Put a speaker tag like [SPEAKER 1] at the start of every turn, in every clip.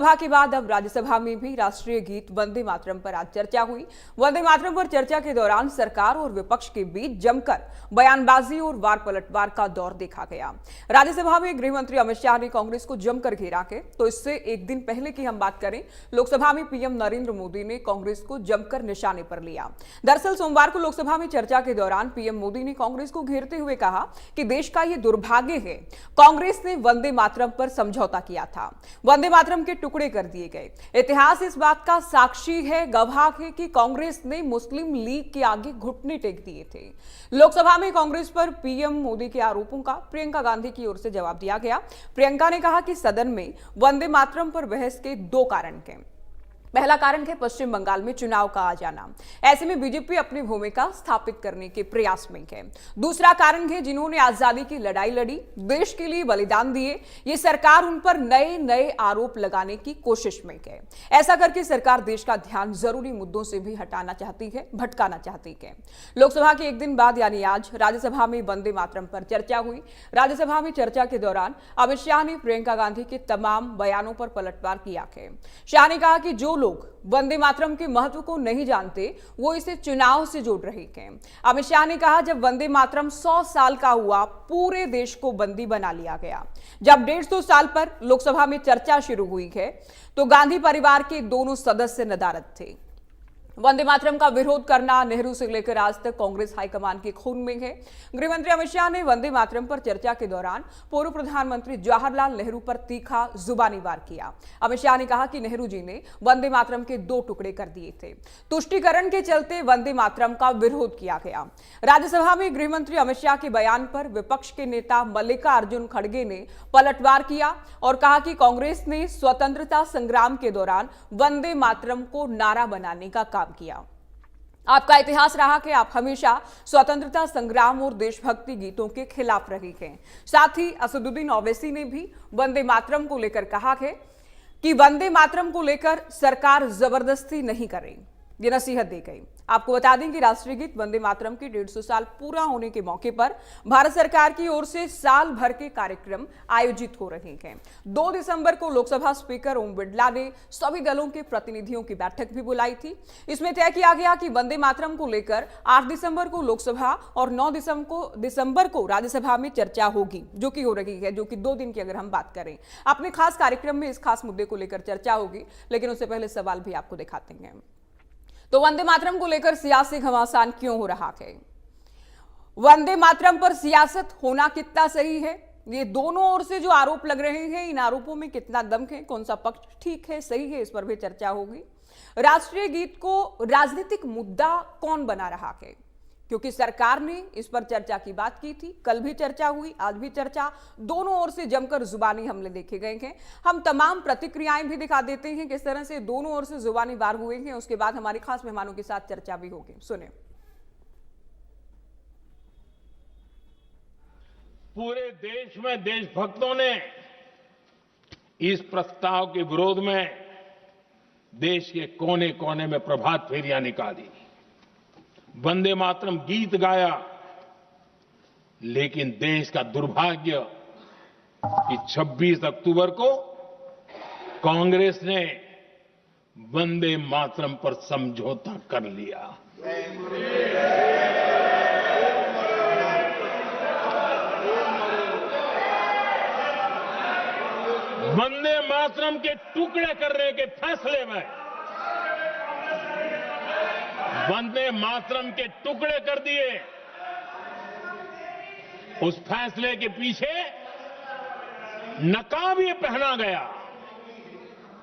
[SPEAKER 1] सभा के बाद अब राज्यसभा में भी राष्ट्रीय गीत वंदे मातरम पर आज चर्चा हुई। वंदे मातरम पर चर्चा के दौरान सरकार और विपक्ष के बीच जमकर बयानबाजी और वार पलटवार का दौर देखा गया। राज्यसभा में गृह मंत्री अमित शाह ने कांग्रेस को जमकर घेरा के, तो इससे एक दिन पहले की हम बात करें, लोकसभा में पीएम नरेंद्र मोदी ने कांग्रेस को जमकर निशाने पर लिया। दरअसल सोमवार को लोकसभा में चर्चा के दौरान पीएम मोदी ने कांग्रेस को घेरते हुए कहा कि देश का यह दुर्भाग्य है, कांग्रेस ने वंदे मातरम पर समझौता किया था, वंदे मातरम के टुकड़े कर दिए गए। इतिहास इस बात का साक्षी है, गवाह है कि कांग्रेस ने मुस्लिम लीग के आगे घुटने टेक दिए थे। लोकसभा में कांग्रेस पर पीएम मोदी के आरोपों का प्रियंका गांधी की ओर से जवाब दिया गया। प्रियंका ने कहा कि सदन में वंदे मातरम पर बहस के दो कारण हैं। पहला कारण है पश्चिम बंगाल में चुनाव का आ जाना, ऐसे में बीजेपी अपनी भूमिका स्थापित करने के प्रयास में है। दूसरा कारण है जिन्होंने आजादी की लड़ाई लड़ी, देश के लिए बलिदान दिए, ये सरकार उन पर नए नए आरोप लगाने की कोशिश में है। ऐसा करके सरकार देश का ध्यान जरूरी मुद्दों से भी हटाना चाहती है, भटकाना चाहती है। लोकसभा के एक दिन बाद यानी आज राज्यसभा में वंदे मातरम पर चर्चा हुई। राज्यसभा में चर्चा के दौरान अमित शाह ने प्रियंका गांधी के तमाम बयानों पर पलटवार किया है। शाह ने कहा कि जो लोग वंदे मातरम के महत्व को नहीं जानते वो इसे चुनाव से जोड़ रहे हैं। अमित शाह ने कहा जब वंदे मातरम 100 साल का हुआ, पूरे देश को बंदी बना लिया गया। जब 150 साल पर लोकसभा में चर्चा शुरू हुई है तो गांधी परिवार के दोनों सदस्य नदारद थे। वंदे मातरम का विरोध करना नेहरू से लेकर आज तक कांग्रेस हाईकमान के खून में है। गृहमंत्री अमित शाह ने वंदे मातरम पर चर्चा के दौरान पूर्व प्रधानमंत्री जवाहरलाल नेहरू पर तीखा जुबानी वार किया। अमित शाह ने कहा कि नेहरू जी ने वंदे मातरम के 2 टुकड़े कर दिए थे। तुष्टीकरण के चलते वंदे मातरम का विरोध किया गया। राज्यसभा में गृहमंत्री अमित शाह के बयान पर विपक्ष के नेता मल्लिकार्जुन खड़गे ने पलटवार किया और कहा कि कांग्रेस ने स्वतंत्रता संग्राम के दौरान वंदे मातरम को नारा बनाने का काम किया। आपका इतिहास रहा कि आप हमेशा स्वतंत्रता संग्राम और देशभक्ति गीतों के खिलाफ रहे हैं। साथ ही असदुद्दीन ओवैसी ने भी वंदे मातरम को लेकर कहा है कि वंदे मातरम को लेकर सरकार जबरदस्ती नहीं करे, ये नसीहत दी गई। आपको बता दें कि राष्ट्रीय गीत वंदे मातरम के 150 साल पूरा होने के मौके पर भारत सरकार की ओर से साल भर के कार्यक्रम आयोजित हो रहे हैं। 2 दिसंबर को लोकसभा स्पीकर ओम बिरला ने सभी दलों के प्रतिनिधियों की बैठक भी बुलाई थी। इसमें तय किया गया कि वंदे मातरम को लेकर 8 दिसंबर को लोकसभा और 9 दिसंबर को राज्यसभा में चर्चा होगी, जो कि हो रही है, जो कि 2 दिन की अगर हम बात करें। अपने खास कार्यक्रम में इस खास मुद्दे को लेकर चर्चा होगी, लेकिन उससे पहले सवाल भी आपको दिखाते हैं। तो वंदे मातरम को लेकर सियासी घमासान क्यों हो रहा है? वंदे मातरम पर सियासत होना कितना सही है? ये दोनों ओर से जो आरोप लग रहे हैं, इन आरोपों में कितना दम है, कौन सा पक्ष ठीक है, सही है, इस पर भी चर्चा होगी। राष्ट्रीय गीत को राजनीतिक मुद्दा कौन बना रहा है? क्योंकि सरकार ने इस पर चर्चा की बात की थी, कल भी चर्चा हुई, आज भी चर्चा, दोनों ओर से जमकर जुबानी हमले देखे गए हैं। हम तमाम प्रतिक्रियाएं भी दिखा देते हैं किस तरह से दोनों ओर से जुबानी वार हुए हैं। उसके बाद हमारे खास मेहमानों के साथ चर्चा भी होगी, सुने।
[SPEAKER 2] पूरे देश में देशभक्तों ने इस प्रस्ताव के विरोध में देश के कोने कोने में प्रभात फेरियां निकाली, वंदे मातरम गीत गाया। लेकिन देश का दुर्भाग्य कि 26 अक्टूबर को कांग्रेस ने वंदे मातरम पर समझौता कर लिया। वंदे मातरम के टुकड़े करने के फैसले में, वंदे मातरम के टुकड़े कर दिए। उस फैसले के पीछे नकाब ये पहना गया,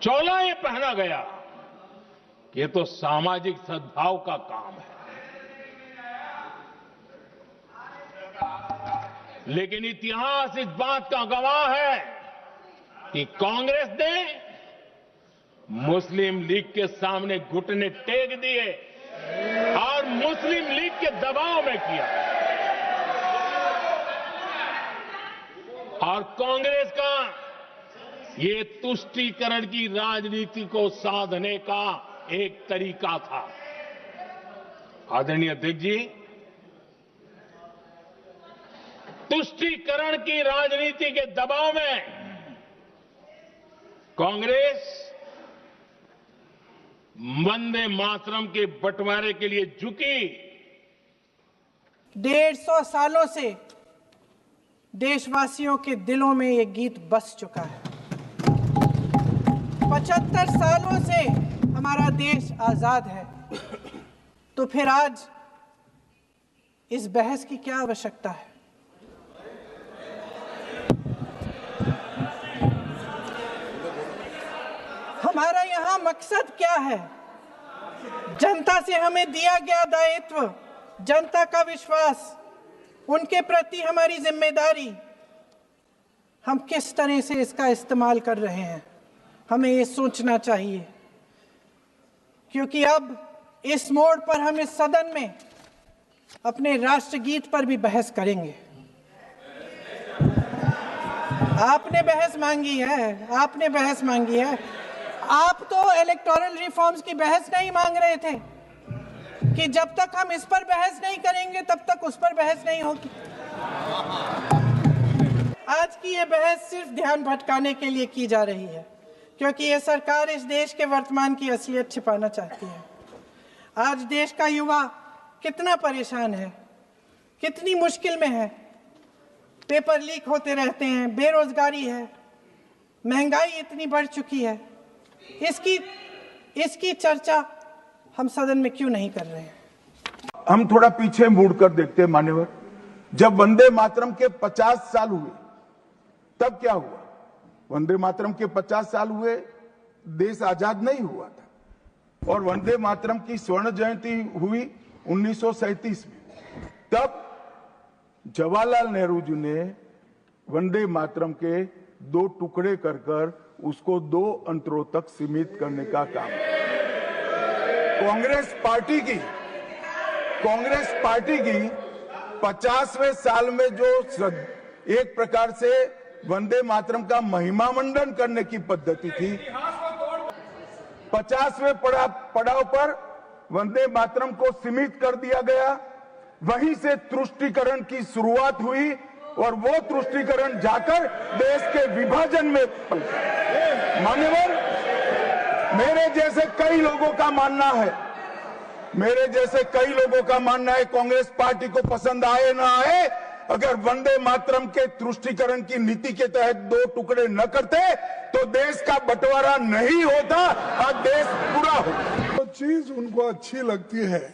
[SPEAKER 2] चोला ये पहना गया कि ये तो सामाजिक सद्भाव का काम है। लेकिन इतिहास इस बात का गवाह है कि कांग्रेस ने मुस्लिम लीग के सामने घुटने टेक दिए और मुस्लिम लीग के दबाव में किया। और कांग्रेस का ये तुष्टीकरण की राजनीति को साधने का एक तरीका था। आदरणीय अध्यक्ष जी, तुष्टीकरण की राजनीति के दबाव में कांग्रेस वंदे मातरम के बंटवारे के लिए झुकी।
[SPEAKER 3] 150 सालों से देशवासियों के दिलों में ये गीत बस चुका है। 75 सालों से हमारा देश आजाद है, तो फिर आज इस बहस की क्या आवश्यकता है? हमारा यहाँ मकसद क्या है? जनता से हमें दिया गया दायित्व, जनता का विश्वास, उनके प्रति हमारी जिम्मेदारी, हम किस तरह से इसका इस्तेमाल कर रहे हैं, हमें ये सोचना चाहिए। क्योंकि अब इस मोड़ पर हम इस सदन में अपने राष्ट्रगीत पर भी बहस करेंगे। आपने बहस मांगी है, आपने बहस मांगी है। आप तो इलेक्टोरल रिफॉर्म्स की बहस नहीं मांग रहे थे कि जब तक हम इस पर बहस नहीं करेंगे तब तक उस पर बहस नहीं होगी। आज की ये बहस सिर्फ ध्यान भटकाने के लिए की जा रही है, क्योंकि ये सरकार इस देश के वर्तमान की असलियत छिपाना चाहती है। आज देश का युवा कितना परेशान है, कितनी मुश्किल में है। पेपर लीक होते रहते हैं, बेरोजगारी है, महंगाई इतनी बढ़ चुकी है। इसकी चर्चा हम सदन में क्यों नहीं कर रहे हैं?
[SPEAKER 4] हम थोड़ा पीछे मुड़कर देखते हैं मान्यवर। जब वंदे मातरम के 50 साल हुए तब क्या हुआ? वंदे मातरम के 50 साल हुए, देश आजाद नहीं हुआ था। और वंदे मातरम की स्वर्ण जयंती हुई 1937 में। तब जवाहरलाल नेहरू जी ने वंदे मातरम के 2 टुकड़े कर उसको 2 अंतरों तक सीमित करने का काम किया। कांग्रेस पार्टी की 50वें साल में जो एक प्रकार से वंदे मातरम का महिमा मंडन करने की पद्धति थी, 50वें पड़ाव पर वंदे मातरम को सीमित कर दिया गया। वहीं से तुष्टीकरण की शुरुआत हुई और वो तुष्टीकरण जाकर देश के विभाजन में मान्यवर, मेरे जैसे कई लोगों का मानना है, कांग्रेस पार्टी को पसंद आए ना आए, अगर वंदे मातरम के तुष्टीकरण की नीति के तहत 2 टुकड़े न करते तो देश का बंटवारा नहीं होता और देश पूरा होता।
[SPEAKER 5] तो चीज उनको अच्छी लगती है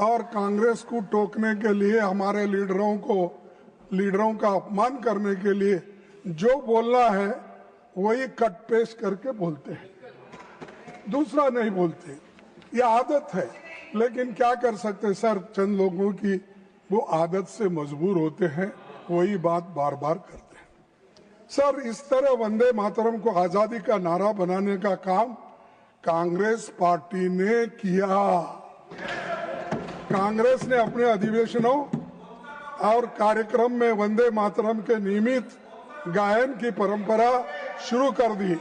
[SPEAKER 5] और कांग्रेस को टोकने के लिए, हमारे लीडरों का अपमान करने के लिए जो बोलना है वही कट पेस्ट करके बोलते हैं, दूसरा नहीं बोलते। ये आदत है, लेकिन क्या कर सकते सर, चंद लोगों की वो आदत से मजबूर होते हैं, वही बात बार बार करते हैं। सर, इस तरह वंदे मातरम को आजादी का नारा बनाने का काम कांग्रेस पार्टी ने किया। कांग्रेस ने अपने अधिवेशनों और कार्यक्रम में वंदे मातरम के नियमित गायन की परंपरा शुरू कर दी।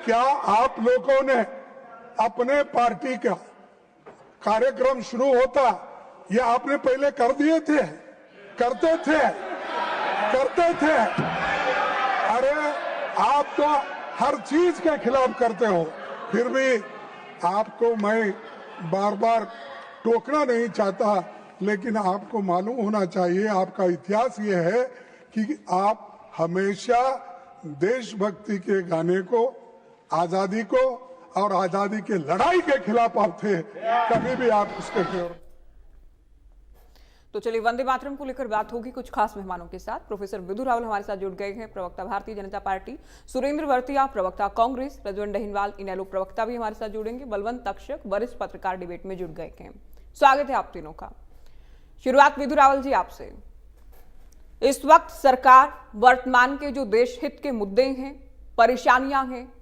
[SPEAKER 5] क्या आप लोगों ने अपने पार्टी का कार्यक्रम शुरू होता, ये आपने पहले कर दिए थे? करते थे। अरे आप तो हर चीज के खिलाफ करते हो, फिर भी आपको मैं बार बार टोकना नहीं चाहता, लेकिन आपको मालूम होना चाहिए, आपका इतिहास ये है कि आप हमेशा देशभक्ति के गाने को, आजादी को और आजादी के लड़ाई के खिलाफ आप थे, कभी भी आप उसके खिलाफ।
[SPEAKER 1] तो चलिए, वंदे मातरम को लेकर बात होगी कुछ खास मेहमानों के साथ। प्रोफेसर विधु रावल हमारे साथ जुड़ गए हैं, प्रवक्ता भारतीय जनता पार्टी, सुरेंद्र वर्तिया प्रवक्ता कांग्रेस, रजवन डहीनवाल इनेलो प्रवक्ता भी हमारे साथ जुड़ेंगे, बलवंत तक्षक वरिष्ठ पत्रकार डिबेट में जुड़ गए हैं। स्वागत है आप तीनों का। शुरुआत विधु रावल जी आपसे। इस वक्त सरकार वर्तमान के जो देश हित के मुद्दे हैं, परेशानियां हैं,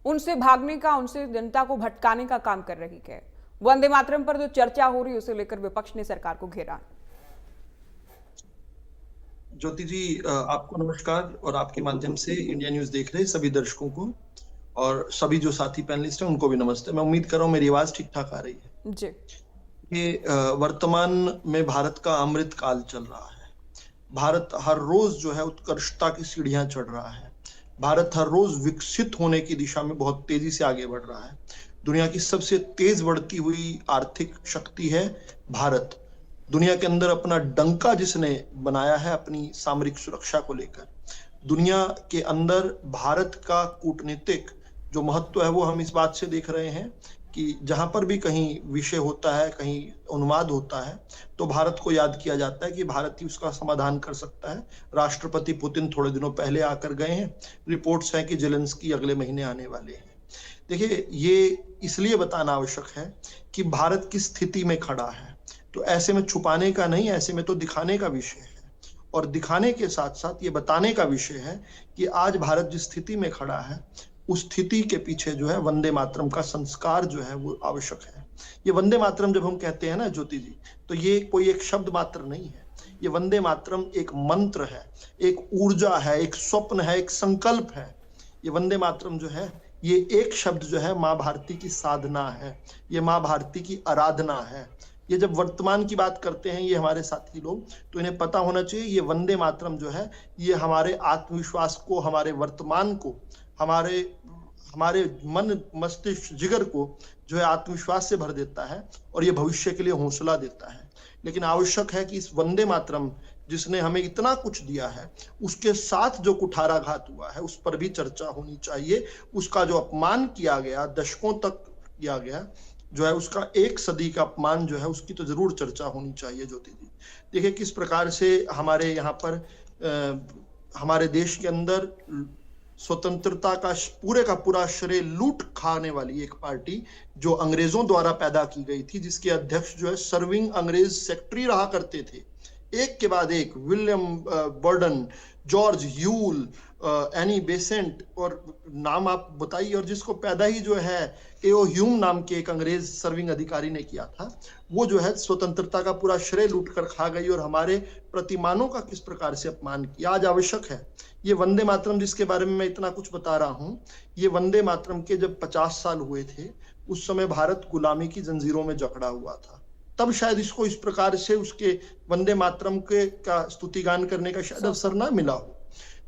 [SPEAKER 1] उनसे भागने का, उनसे जनता को भटकाने का काम कर रही है। वंदे मातरम पर जो चर्चा हो रही है उसे लेकर विपक्ष ने सरकार को घेरा।
[SPEAKER 6] ज्योति जी, आपको नमस्कार और आपके माध्यम से इंडिया न्यूज देख रहे सभी दर्शकों को और सभी जो साथी पैनलिस्ट हैं उनको भी नमस्ते। मैं उम्मीद कर रहा हूँ मेरी आवाज ठीक ठाक आ रही है
[SPEAKER 1] जी।
[SPEAKER 6] ये वर्तमान में भारत का अमृत काल चल रहा है। भारत हर रोज जो है उत्कर्षता की सीढ़ियां चढ़ रहा है। भारत हर रोज विकसित होने की दिशा में बहुत तेजी से आगे बढ़ रहा है। दुनिया की सबसे तेज बढ़ती हुई आर्थिक शक्ति है भारत। दुनिया के अंदर अपना डंका जिसने बनाया है अपनी सामरिक सुरक्षा को लेकर, दुनिया के अंदर भारत का कूटनीतिक जो महत्व है वो हम इस बात से देख रहे हैं कि जहां पर भी कहीं विषय होता है, कहीं उन्माद होता है, तो भारत को याद किया जाता है कि भारत ही उसका समाधान कर सकता है। राष्ट्रपति पुतिन थोड़े दिनों पहले आकर गए हैं, रिपोर्ट्स हैं कि जेलेंस्की अगले महीने आने वाले हैं। देखिए, ये इसलिए बताना आवश्यक है कि भारत किस स्थिति में खड़ा है, तो ऐसे में छुपाने का नहीं, ऐसे में तो दिखाने का विषय है, और दिखाने के साथ साथ ये बताने का विषय है कि आज भारत जिस स्थिति में खड़ा है उस स्थिति के पीछे जो है वंदे मातरम का संस्कार जो है वो आवश्यक है। ये वंदे मातरम जब हम कहते हैं ना ज्योति जी, तो ये कोई एक शब्द मात्र नहीं है। ये वंदे मातरम एक मंत्र है, एक ऊर्जा है, एक स्वप्न है, एक संकल्प है। ये वंदे मातरम जो है, ये एक शब्द जो है माँ भारती की साधना है, ये माँ भारती की आराधना है। ये जब वर्तमान की बात करते हैं ये हमारे साथी लोग, तो इन्हें पता होना चाहिए ये वंदे मातरम जो है ये हमारे आत्मविश्वास को, हमारे वर्तमान को, हमारे मन मस्तिष्क जिगर को जो है आत्मविश्वास से भर देता है और ये भविष्य के लिए हौसला देता है। लेकिन आवश्यक है कि इस वंदे मातरम जिसने हमें इतना कुछ दिया है उसके साथ जो कुठाराघात हुआ है उस पर भी चर्चा होनी चाहिए। उसका जो अपमान किया गया, दशकों तक किया गया जो है, उसका एक सदी का अपमान जो है उसकी तो जरूर चर्चा होनी चाहिए ज्योति जी। देखिए किस प्रकार से हमारे यहाँ पर हमारे देश के अंदर स्वतंत्रता का पूरा श्रेय लूट खाने वाली एक पार्टी जो अंग्रेजों द्वारा पैदा की गई थी, जिसके अध्यक्ष जो है सर्विंग अंग्रेज सेक्रेटरी रहा करते थे, एक के बाद एक, William Burden, George Yule, Annie Besant, और नाम आप बताइए, और जिसको पैदा ही जो है एओ ह्यूम नाम के एक अंग्रेज सर्विंग अधिकारी ने किया था, वो जो है स्वतंत्रता का पूरा श्रेय लूट कर खा गई और हमारे प्रतिमानों का किस प्रकार से अपमान किया। आज आवश्यक है ये वंदे मातरम जिसके बारे में मैं इतना कुछ बता रहा हूं, ये वंदे मातरम के जब 50 साल हुए थे उस समय भारत गुलामी की जंजीरों में जकड़ा हुआ था। तब शायद इसको इस प्रकार से उसके वंदे मातरम के का स्तुतिगान करने का शायद अवसर ना मिला हो।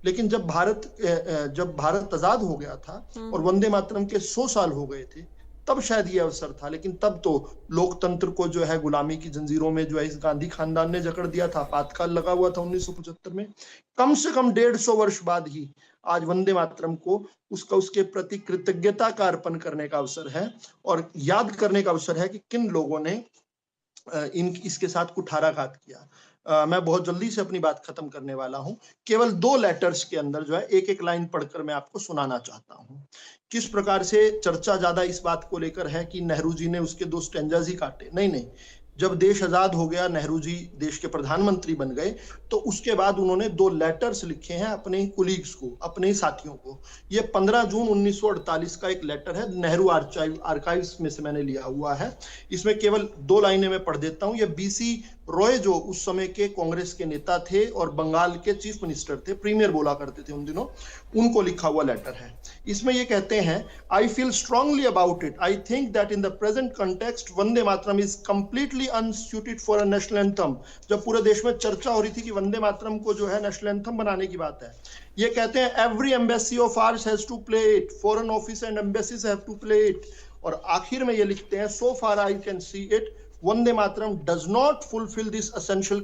[SPEAKER 6] लेकिन जब भारत आजाद हो गया था और वंदे मातरम के 100 साल हो गए थे, तब शायद ये अवसर था। लेकिन तब तो लोकतंत्र को जो है गुलामी की जंजीरों में जो है इस गांधी खानदान ने जकड़ दिया था, आपातकाल लगा हुआ था 1975 में। कम से कम 150 वर्ष बाद ही आज वंदे मातरम को उसके प्रति कृतज्ञता का अर्पण करने का अवसर है और याद करने का अवसर है कि किन लोगों ने इसके साथ कुठाराघात किया। मैं बहुत जल्दी से अपनी बात खत्म करने वाला हूं। केवल 2 लेटर्स के अंदर जो है एक एक लाइन पढ़कर मैं आपको सुनाना चाहता हूं किस प्रकार से चर्चा ज्यादा इस बात को लेकर है कि नेहरू जी ने उसके 2 स्टेंजाज ही काटे। नहीं, जब देश आजाद हो गया, नेहरू जी देश के प्रधानमंत्री बन गए, तो उसके बाद उन्होंने 2 लेटर्स लिखे हैं अपने कुलीग्स को, अपने साथियों को। ये 15 जून 1948 का एक लेटर है, नेहरू आर्काइव्स में से मैंने लिया हुआ है। इसमें केवल 2 लाइनें मैं पढ़ देता हूं। ये बीसी रॉय जो उस समय के कांग्रेस के नेता थे और बंगाल के चीफ मिनिस्टर थे, प्रीमियर बोला करते थे उन दिनों, उनको लिखा हुआ लेटर है। इसमें ये कहते हैं, I feel strongly about it, I think that in the present context Vande Mataram is completely unsuited for a national anthem. जब पूरे देश में चर्चा हो रही थी कि वंदे मातरम को जो है नेशनल एंथम बनाने की बात है, ये कहते हैं every embassy of ours has to play it, foreign office and embassies have to play it. और आखिर में ये लिखते हैं, so far I can see it, Vande Mataram does not fulfill this essential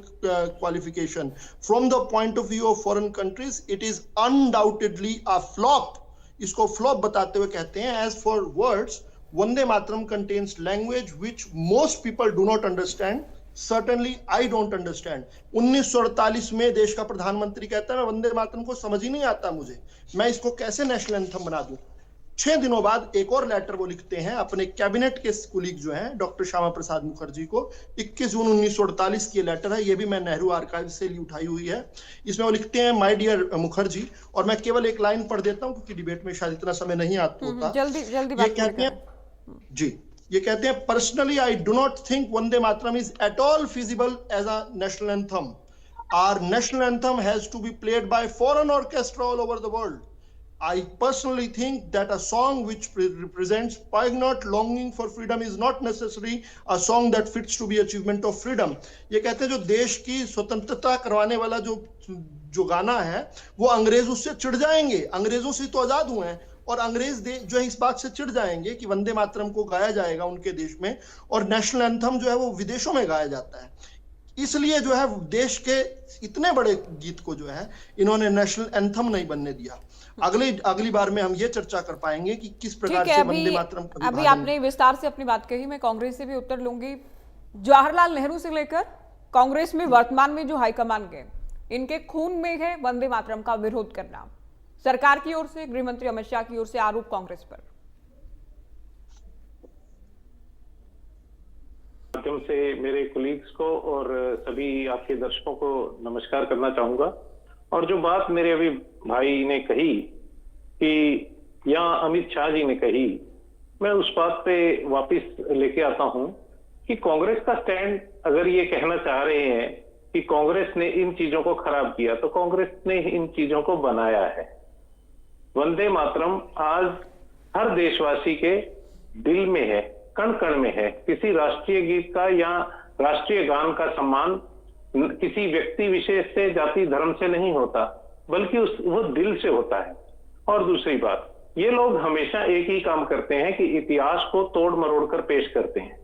[SPEAKER 6] qualification. From the point of view of foreign countries, it is undoubtedly a flop. इसको flop बताते हुए कहते हैं, as for words, Vande Mataram contains language which most people do not understand. Certainly, I don't understand. 1948 में देश का प्रधानमंत्री कहता है, मैं वंदे मातरम को समझ ही नहीं आता मुझे, मैं इसको कैसे नेशनल एंथम बना दूं। 6 दिनों बाद एक और लेटर वो लिखते हैं अपने कैबिनेट के कुलीग जो हैं डॉक्टर श्यामा प्रसाद मुखर्जी को। 21 जून 1948 की लेटर है, ये भी मैं नेहरू आर्काइव से उठाई हुई है। इसमें वो लिखते हैं, माय डियर मुखर्जी, और मैं केवल एक लाइन पढ़ देता हूं क्योंकि डिबेट में शायद इतना समय नहीं आता होता।
[SPEAKER 1] जल्दी
[SPEAKER 6] ये कहते हैं जी, ये कहते हैं, personally I do not think Vande Mataram is at all feasible as a national anthem. Our national anthem has to be played by foreign orchestra all over the world. I personally think that a song which represents poignant longing for freedom is not necessarily a song that fits to be achievement of freedom. ये कहते हैं जो देश की स्वतंत्रता करवाने वाला जो गाना है वो अंग्रेज उससे चिढ़ जाएंगे, अंग्रेजों से तो आजाद हुए हैं, और अंग्रेज जो है इस बात से चिढ़ जाएंगे कि वंदे मातरम को गाया जाएगा उनके देश में और नेशनल एंथम जो है वो विदेशों में गाया जाता है। इसलिए जो है देश के इतने बड़े गीत को जो है इन्होंने नेशनल एंथम नहीं बनने दिया। अगली बार में हम ये चर्चा कर पाएंगे कि किस प्रकार से वंदे मातरम का
[SPEAKER 1] अभी आपने विस्तार से अपनी बात कही, मैं कांग्रेस से भी उत्तर लूंगी। जवाहरलाल नेहरू से लेकर कांग्रेस में वर्तमान में जो हाईकमान गए, इनके खून में है वंदे मातरम का विरोध करना। सरकार की ओर से, गृह मंत्री अमित शाह की ओर से आरोप कांग्रेस पर।
[SPEAKER 7] माध्यम से मेरे कोलीग्स को और सभी आपके दर्शकों को नमस्कार करना चाहूंगा। और जो बात मेरे अभी भाई ने कही कि या अमित शाह जी ने कही, मैं उस बात पे वापस लेके आता हूं कि कांग्रेस का स्टैंड अगर ये कहना चाह रहे हैं कि कांग्रेस ने इन चीजों को खराब किया, तो कांग्रेस ने इन चीजों को बनाया है। वंदे मातरम आज हर देशवासी के दिल में है, कण कण में है। किसी राष्ट्रीय गीत का या राष्ट्रीय गान का सम्मान किसी व्यक्ति विशेष से, जाति धर्म से नहीं होता, बल्कि वो दिल से होता है। और दूसरी बात, ये लोग हमेशा एक ही काम करते हैं कि इतिहास को तोड़ मरोड़ कर पेश करते हैं।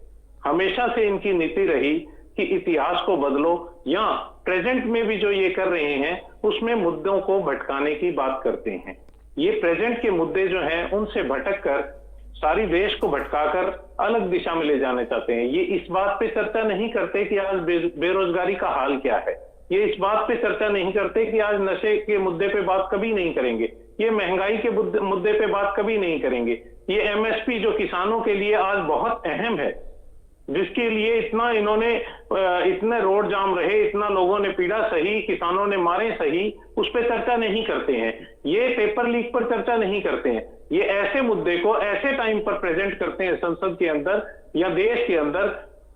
[SPEAKER 7] हमेशा से इनकी नीति रही कि इतिहास को बदलो, या प्रेजेंट में भी जो ये कर रहे हैं उसमें मुद्दों को भटकाने की बात करते हैं। ये प्रेजेंट के मुद्दे जो हैं उनसे भटक कर सारी देश को भटकाकर अलग दिशा में ले जाने चाहते हैं। ये इस बात पे चर्चा नहीं करते कि आज बेरोजगारी का हाल क्या है। ये इस बात पे चर्चा नहीं करते कि आज नशे के मुद्दे पे बात कभी नहीं करेंगे। ये महंगाई के मुद्दे पे बात कभी नहीं करेंगे। ये एमएसपी जो किसानों के लिए आज बहुत अहम है, जिसके लिए इतने रोड जाम रहे, इतना लोगों ने पीड़ा सही, किसानों ने मारे सही, उस पर चर्चा नहीं करते हैं। ये पेपर लीक पर चर्चा नहीं करते हैं। ये ऐसे मुद्दे को ऐसे टाइम पर प्रेजेंट करते हैं संसद के अंदर या देश के अंदर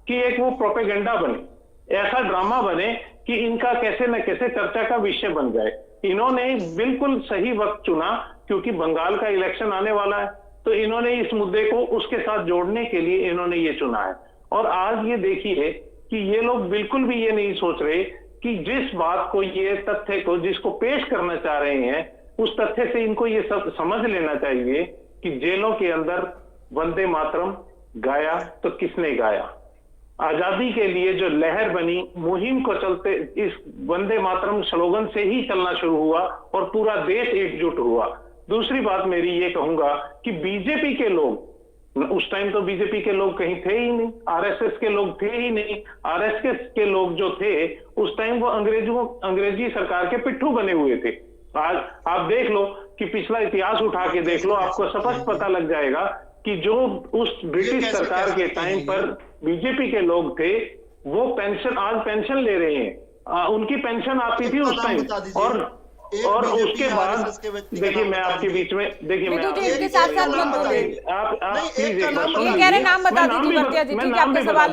[SPEAKER 7] कि एक वो प्रोपेगेंडा बने, ऐसा ड्रामा बने कि इनका कैसे न कैसे चर्चा का विषय बन जाए। इन्होंने बिल्कुल सही वक्त चुना, क्योंकि बंगाल का इलेक्शन आने वाला है, तो इन्होंने इस मुद्दे को उसके साथ जोड़ने के लिए इन्होंने ये चुना है। और आज ये देखिए कि ये लोग बिल्कुल भी ये नहीं सोच रहे कि जिस बात को, ये तथ्य को जिसको पेश करना चाह रहे हैं, उस तथ्य से इनको ये सब समझ लेना चाहिए कि जेलों के अंदर वंदे मातरम गाया तो किसने गाया। आजादी के लिए जो लहर बनी, मुहिम को चलते इस वंदे मातरम स्लोगन से ही चलना शुरू हुआ और पूरा देश एकजुट हुआ। दूसरी बात मेरी ये कहूंगा कि बीजेपी के लोग, उस टाइम तो बीजेपी के लोग कहीं थे ही नहीं, आरएसएस के लोग थे ही नहीं। आरएसएस के लोग जो थे उस टाइम वो अंग्रेजी सरकार के पिट्ठू बने हुए थे। आज आप देख लो कि पिछला इतिहास उठा के देख लो, आपको स्पष्ट पता लग जाएगा कि जो उस ब्रिटिश सरकार के टाइम पर बीजेपी के लोग थे, वो पेंशन, आज पेंशन ले रहे हैं। उनकी पेंशन आती थी उस टाइम। और उसके बाद देखिए, मैं आपके बीच में, देखिए मैं
[SPEAKER 1] इसके साथ साथ
[SPEAKER 7] आप प्लीज
[SPEAKER 1] ये कह रहे नाम बता दीजिए भरतिया जी। ठीक है,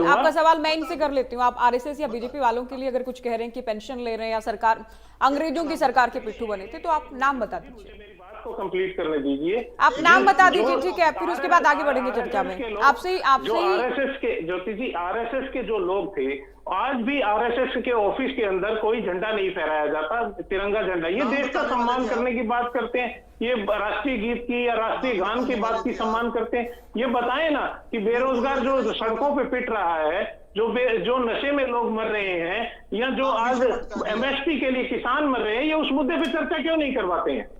[SPEAKER 1] आपका सवाल मैं इनसे कर लेती हूँ। आप आरएसएस या बीजेपी वालों के लिए अगर कुछ कह रहे हैं कि पेंशन ले रहे हैं या सरकार, अंग्रेजों की सरकार के पिट्ठू बने थे, तो आप नाम बता दीजिए।
[SPEAKER 7] मेरी बात को कंप्लीट करने दीजिए,
[SPEAKER 1] आप नाम बता दीजिए। ठीक है, फिर उसके बाद आगे बढ़ेंगे चर्चा में। आपसे
[SPEAKER 7] आरएसएस के, ज्योति जी, आरएसएस के जो लोग थे, आज भी आरएसएस के ऑफिस के अंदर कोई झंडा नहीं फहराया जाता, तिरंगा झंडा। ये देश का सम्मान करने की बात करते हैं, ये राष्ट्रीय गीत की या राष्ट्रीय गान की बात की सम्मान करते हैं। ये बताएं ना कि बेरोजगार जो सड़कों पे पिट रहा है, जो नशे में लोग मर रहे हैं, या जो आज एमएसपी के लिए किसान मर रहे हैं, ये उस मुद्दे पे चर्चा क्यों नहीं करवाते हैं?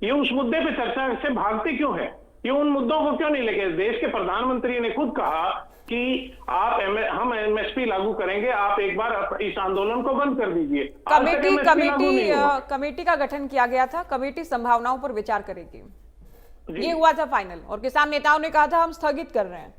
[SPEAKER 7] ये उस मुद्दे पे चर्चा से भागते क्यों है? ये उन मुद्दों को क्यों नहीं लेके? देश के प्रधानमंत्री ने खुद कहा कि हम एमएसपी लागू करेंगे, आप एक बार इस आंदोलन को बंद कर दीजिए।
[SPEAKER 1] कमेटी का गठन किया गया था, कमेटी संभावनाओं पर विचार करेगी, ये हुआ था फाइनल। और किसान नेताओं ने कहा था हम स्थगित कर रहे हैं,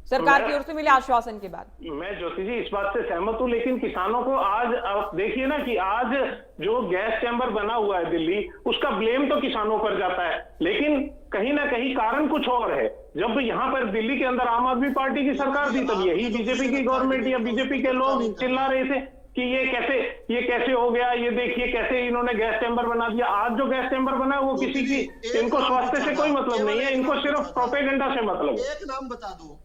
[SPEAKER 1] सरकार की ओर से मिले आश्वासन के बाद।
[SPEAKER 7] मैं ज्योति जी इस बात से सहमत हूं, लेकिन किसानों को आज आप देखिए ना कि आज जो गैस चैम्बर बना हुआ है दिल्ली, उसका ब्लेम तो किसानों पर जाता है, लेकिन कहीं ना कहीं कारण कुछ और है। जब यहाँ पर दिल्ली के अंदर आम आदमी पार्टी की सरकार थी, तब यही बीजेपी की गवर्नमेंट या बीजेपी के लोग चिल्ला रहे थे कि ये कैसे हो गया, ये देखिए कैसे इन्होंने गैस चैम्बर बना दिया। आज जो गैस चैम्बर बना है वो किसी की, इनको स्वास्थ्य से कोई मतलब नहीं है, इनको सिर्फ प्रोपेगेंडा से मतलब है।
[SPEAKER 6] एक नाम बता दो,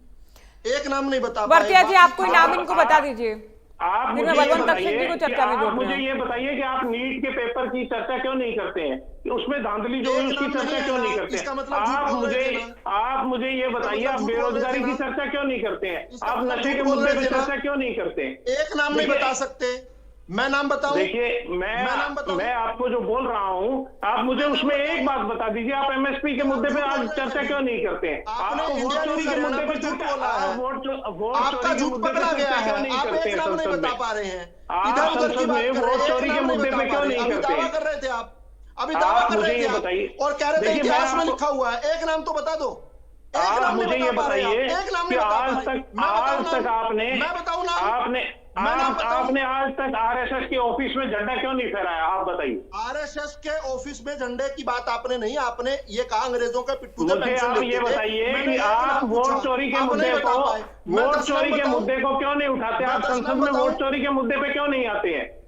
[SPEAKER 6] एक नाम नहीं बता।
[SPEAKER 1] भरतिया जी, आप कोई नाम इनको बता दीजिए।
[SPEAKER 7] आप
[SPEAKER 1] फिर
[SPEAKER 7] मुझे
[SPEAKER 1] मैं
[SPEAKER 7] ये
[SPEAKER 1] बलवंत तक्षक जी को
[SPEAKER 7] बताइए कि
[SPEAKER 1] चर्चा में
[SPEAKER 7] आप
[SPEAKER 1] जोड़ रहा
[SPEAKER 7] मुझे
[SPEAKER 1] हूं।
[SPEAKER 7] ये बताइए कि आप नीट के पेपर की चर्चा क्यों नहीं करते हैं, कि उसमें धांधली जो हुई
[SPEAKER 6] एक
[SPEAKER 7] उसकी
[SPEAKER 6] नाम
[SPEAKER 7] चर्चा
[SPEAKER 6] नहीं
[SPEAKER 7] क्यों
[SPEAKER 6] है
[SPEAKER 7] नहीं
[SPEAKER 6] आप,
[SPEAKER 7] करते
[SPEAKER 6] इसका
[SPEAKER 7] हैं?
[SPEAKER 6] मतलब झूठ बोल रहे थे ना।
[SPEAKER 7] आप मुझे ये
[SPEAKER 6] इसका
[SPEAKER 7] बताइए,
[SPEAKER 6] मतलब
[SPEAKER 7] आप
[SPEAKER 6] झूठ बोल रहे
[SPEAKER 7] बेरोजगारी
[SPEAKER 6] थे
[SPEAKER 7] की
[SPEAKER 6] ना।
[SPEAKER 7] चर्चा क्यों नहीं करते हैं?
[SPEAKER 6] इसका
[SPEAKER 7] आप
[SPEAKER 6] मतलब
[SPEAKER 7] नशे
[SPEAKER 6] झूठ
[SPEAKER 7] के
[SPEAKER 6] बोल
[SPEAKER 7] मुद्दे
[SPEAKER 6] रहे
[SPEAKER 7] पे
[SPEAKER 6] थे ना।
[SPEAKER 7] चर्चा क्यों नहीं करते हैं?
[SPEAKER 6] एक नाम नहीं
[SPEAKER 7] देखिए-
[SPEAKER 6] बता सकते, मैं नाम बताऊं?
[SPEAKER 7] देखिए,
[SPEAKER 6] नाम बताऊं?
[SPEAKER 7] मैं आपको जो बोल रहा हूँ, आप मुझे उसमें एक बात बता दीजिए, आप एमएसपी के मुद्दे पे आज चर्चा क्यों नहीं करते हैं?
[SPEAKER 6] आपने
[SPEAKER 7] आपको वोट
[SPEAKER 6] इंडिया
[SPEAKER 7] चोरी
[SPEAKER 6] न्यूज़
[SPEAKER 7] के
[SPEAKER 6] हरियाणा
[SPEAKER 7] मुद्दे पे
[SPEAKER 6] पर झूठ
[SPEAKER 7] चर्चा,
[SPEAKER 6] बोला है।
[SPEAKER 7] आप वोट
[SPEAKER 6] आपका
[SPEAKER 7] चोरी के
[SPEAKER 6] झूठ
[SPEAKER 7] मुद्दे पे
[SPEAKER 6] पकड़ा गया
[SPEAKER 7] चर्चा क्यों
[SPEAKER 6] है,
[SPEAKER 7] नहीं
[SPEAKER 6] आप
[SPEAKER 7] करते
[SPEAKER 6] एक
[SPEAKER 7] हैं
[SPEAKER 6] नाम नहीं
[SPEAKER 7] संसद
[SPEAKER 6] बता
[SPEAKER 7] में?
[SPEAKER 6] पा रहे हैं,
[SPEAKER 7] आप
[SPEAKER 6] इधर उधर की
[SPEAKER 7] संसद
[SPEAKER 6] बात
[SPEAKER 7] में
[SPEAKER 6] कर
[SPEAKER 7] वोट
[SPEAKER 6] रहे हैं,
[SPEAKER 7] चोरी
[SPEAKER 6] एक
[SPEAKER 7] के
[SPEAKER 6] नाम नहीं
[SPEAKER 7] मुद्दे
[SPEAKER 6] बता
[SPEAKER 7] पे
[SPEAKER 6] पा
[SPEAKER 7] क्यों
[SPEAKER 6] रहे
[SPEAKER 7] नहीं
[SPEAKER 6] हैं। अभी
[SPEAKER 7] करते
[SPEAKER 6] दावा
[SPEAKER 7] हैं?
[SPEAKER 6] कर रहे थे आप, अभी दावा
[SPEAKER 7] आप
[SPEAKER 6] कर
[SPEAKER 7] मुझे
[SPEAKER 6] रहे थे
[SPEAKER 7] ये
[SPEAKER 6] आप,
[SPEAKER 7] बताइए।
[SPEAKER 6] और कह रहे थे
[SPEAKER 7] देखिए, मैं
[SPEAKER 6] इतिहास में
[SPEAKER 7] आपको-
[SPEAKER 6] लिखा हुआ है। एक नाम तो बता दो, एक
[SPEAKER 7] आप
[SPEAKER 6] नाम नहीं
[SPEAKER 7] मुझे ये
[SPEAKER 6] बता पा रहे हैं
[SPEAKER 7] बताइए
[SPEAKER 6] आप, एक नाम
[SPEAKER 7] कि
[SPEAKER 6] नहीं बता
[SPEAKER 7] आज
[SPEAKER 6] पा रहे।
[SPEAKER 7] तक
[SPEAKER 6] मैं बताऊं
[SPEAKER 7] आज तक
[SPEAKER 6] नाम?
[SPEAKER 7] आपने
[SPEAKER 6] मैं बताऊं नाम?
[SPEAKER 7] आपने
[SPEAKER 6] मैं नाम बताऊं?
[SPEAKER 7] आपने आज तक आरएसएस के ऑफिस में झंडा क्यों नहीं फहराया? आप बताइए।
[SPEAKER 6] आरएसएस के ऑफिस में झंडे की बात आपने नहीं, आपने ये कहा अंग्रेजों के पिट्ठू से
[SPEAKER 7] मुझे
[SPEAKER 6] पेंशन
[SPEAKER 7] आप
[SPEAKER 6] लेते
[SPEAKER 7] ये
[SPEAKER 6] थे।
[SPEAKER 7] बताइए
[SPEAKER 6] मैंने
[SPEAKER 7] कि
[SPEAKER 6] एक
[SPEAKER 7] आप
[SPEAKER 6] नाम
[SPEAKER 7] वोट
[SPEAKER 6] पूछा,
[SPEAKER 7] चोरी के
[SPEAKER 6] आप
[SPEAKER 7] मुद्दे
[SPEAKER 6] नहीं
[SPEAKER 7] को
[SPEAKER 6] बता पाए। मैं
[SPEAKER 7] वोट
[SPEAKER 6] 10 नाम
[SPEAKER 7] चोरी के
[SPEAKER 6] बताऊं?
[SPEAKER 7] मुद्दे को क्यों नहीं उठाते?
[SPEAKER 6] मैं
[SPEAKER 7] आप
[SPEAKER 6] 10
[SPEAKER 7] संसद
[SPEAKER 6] नाम
[SPEAKER 7] में
[SPEAKER 6] बताऊं?
[SPEAKER 7] वोट चोरी के मुद्दे पे क्यों नहीं आते हैं?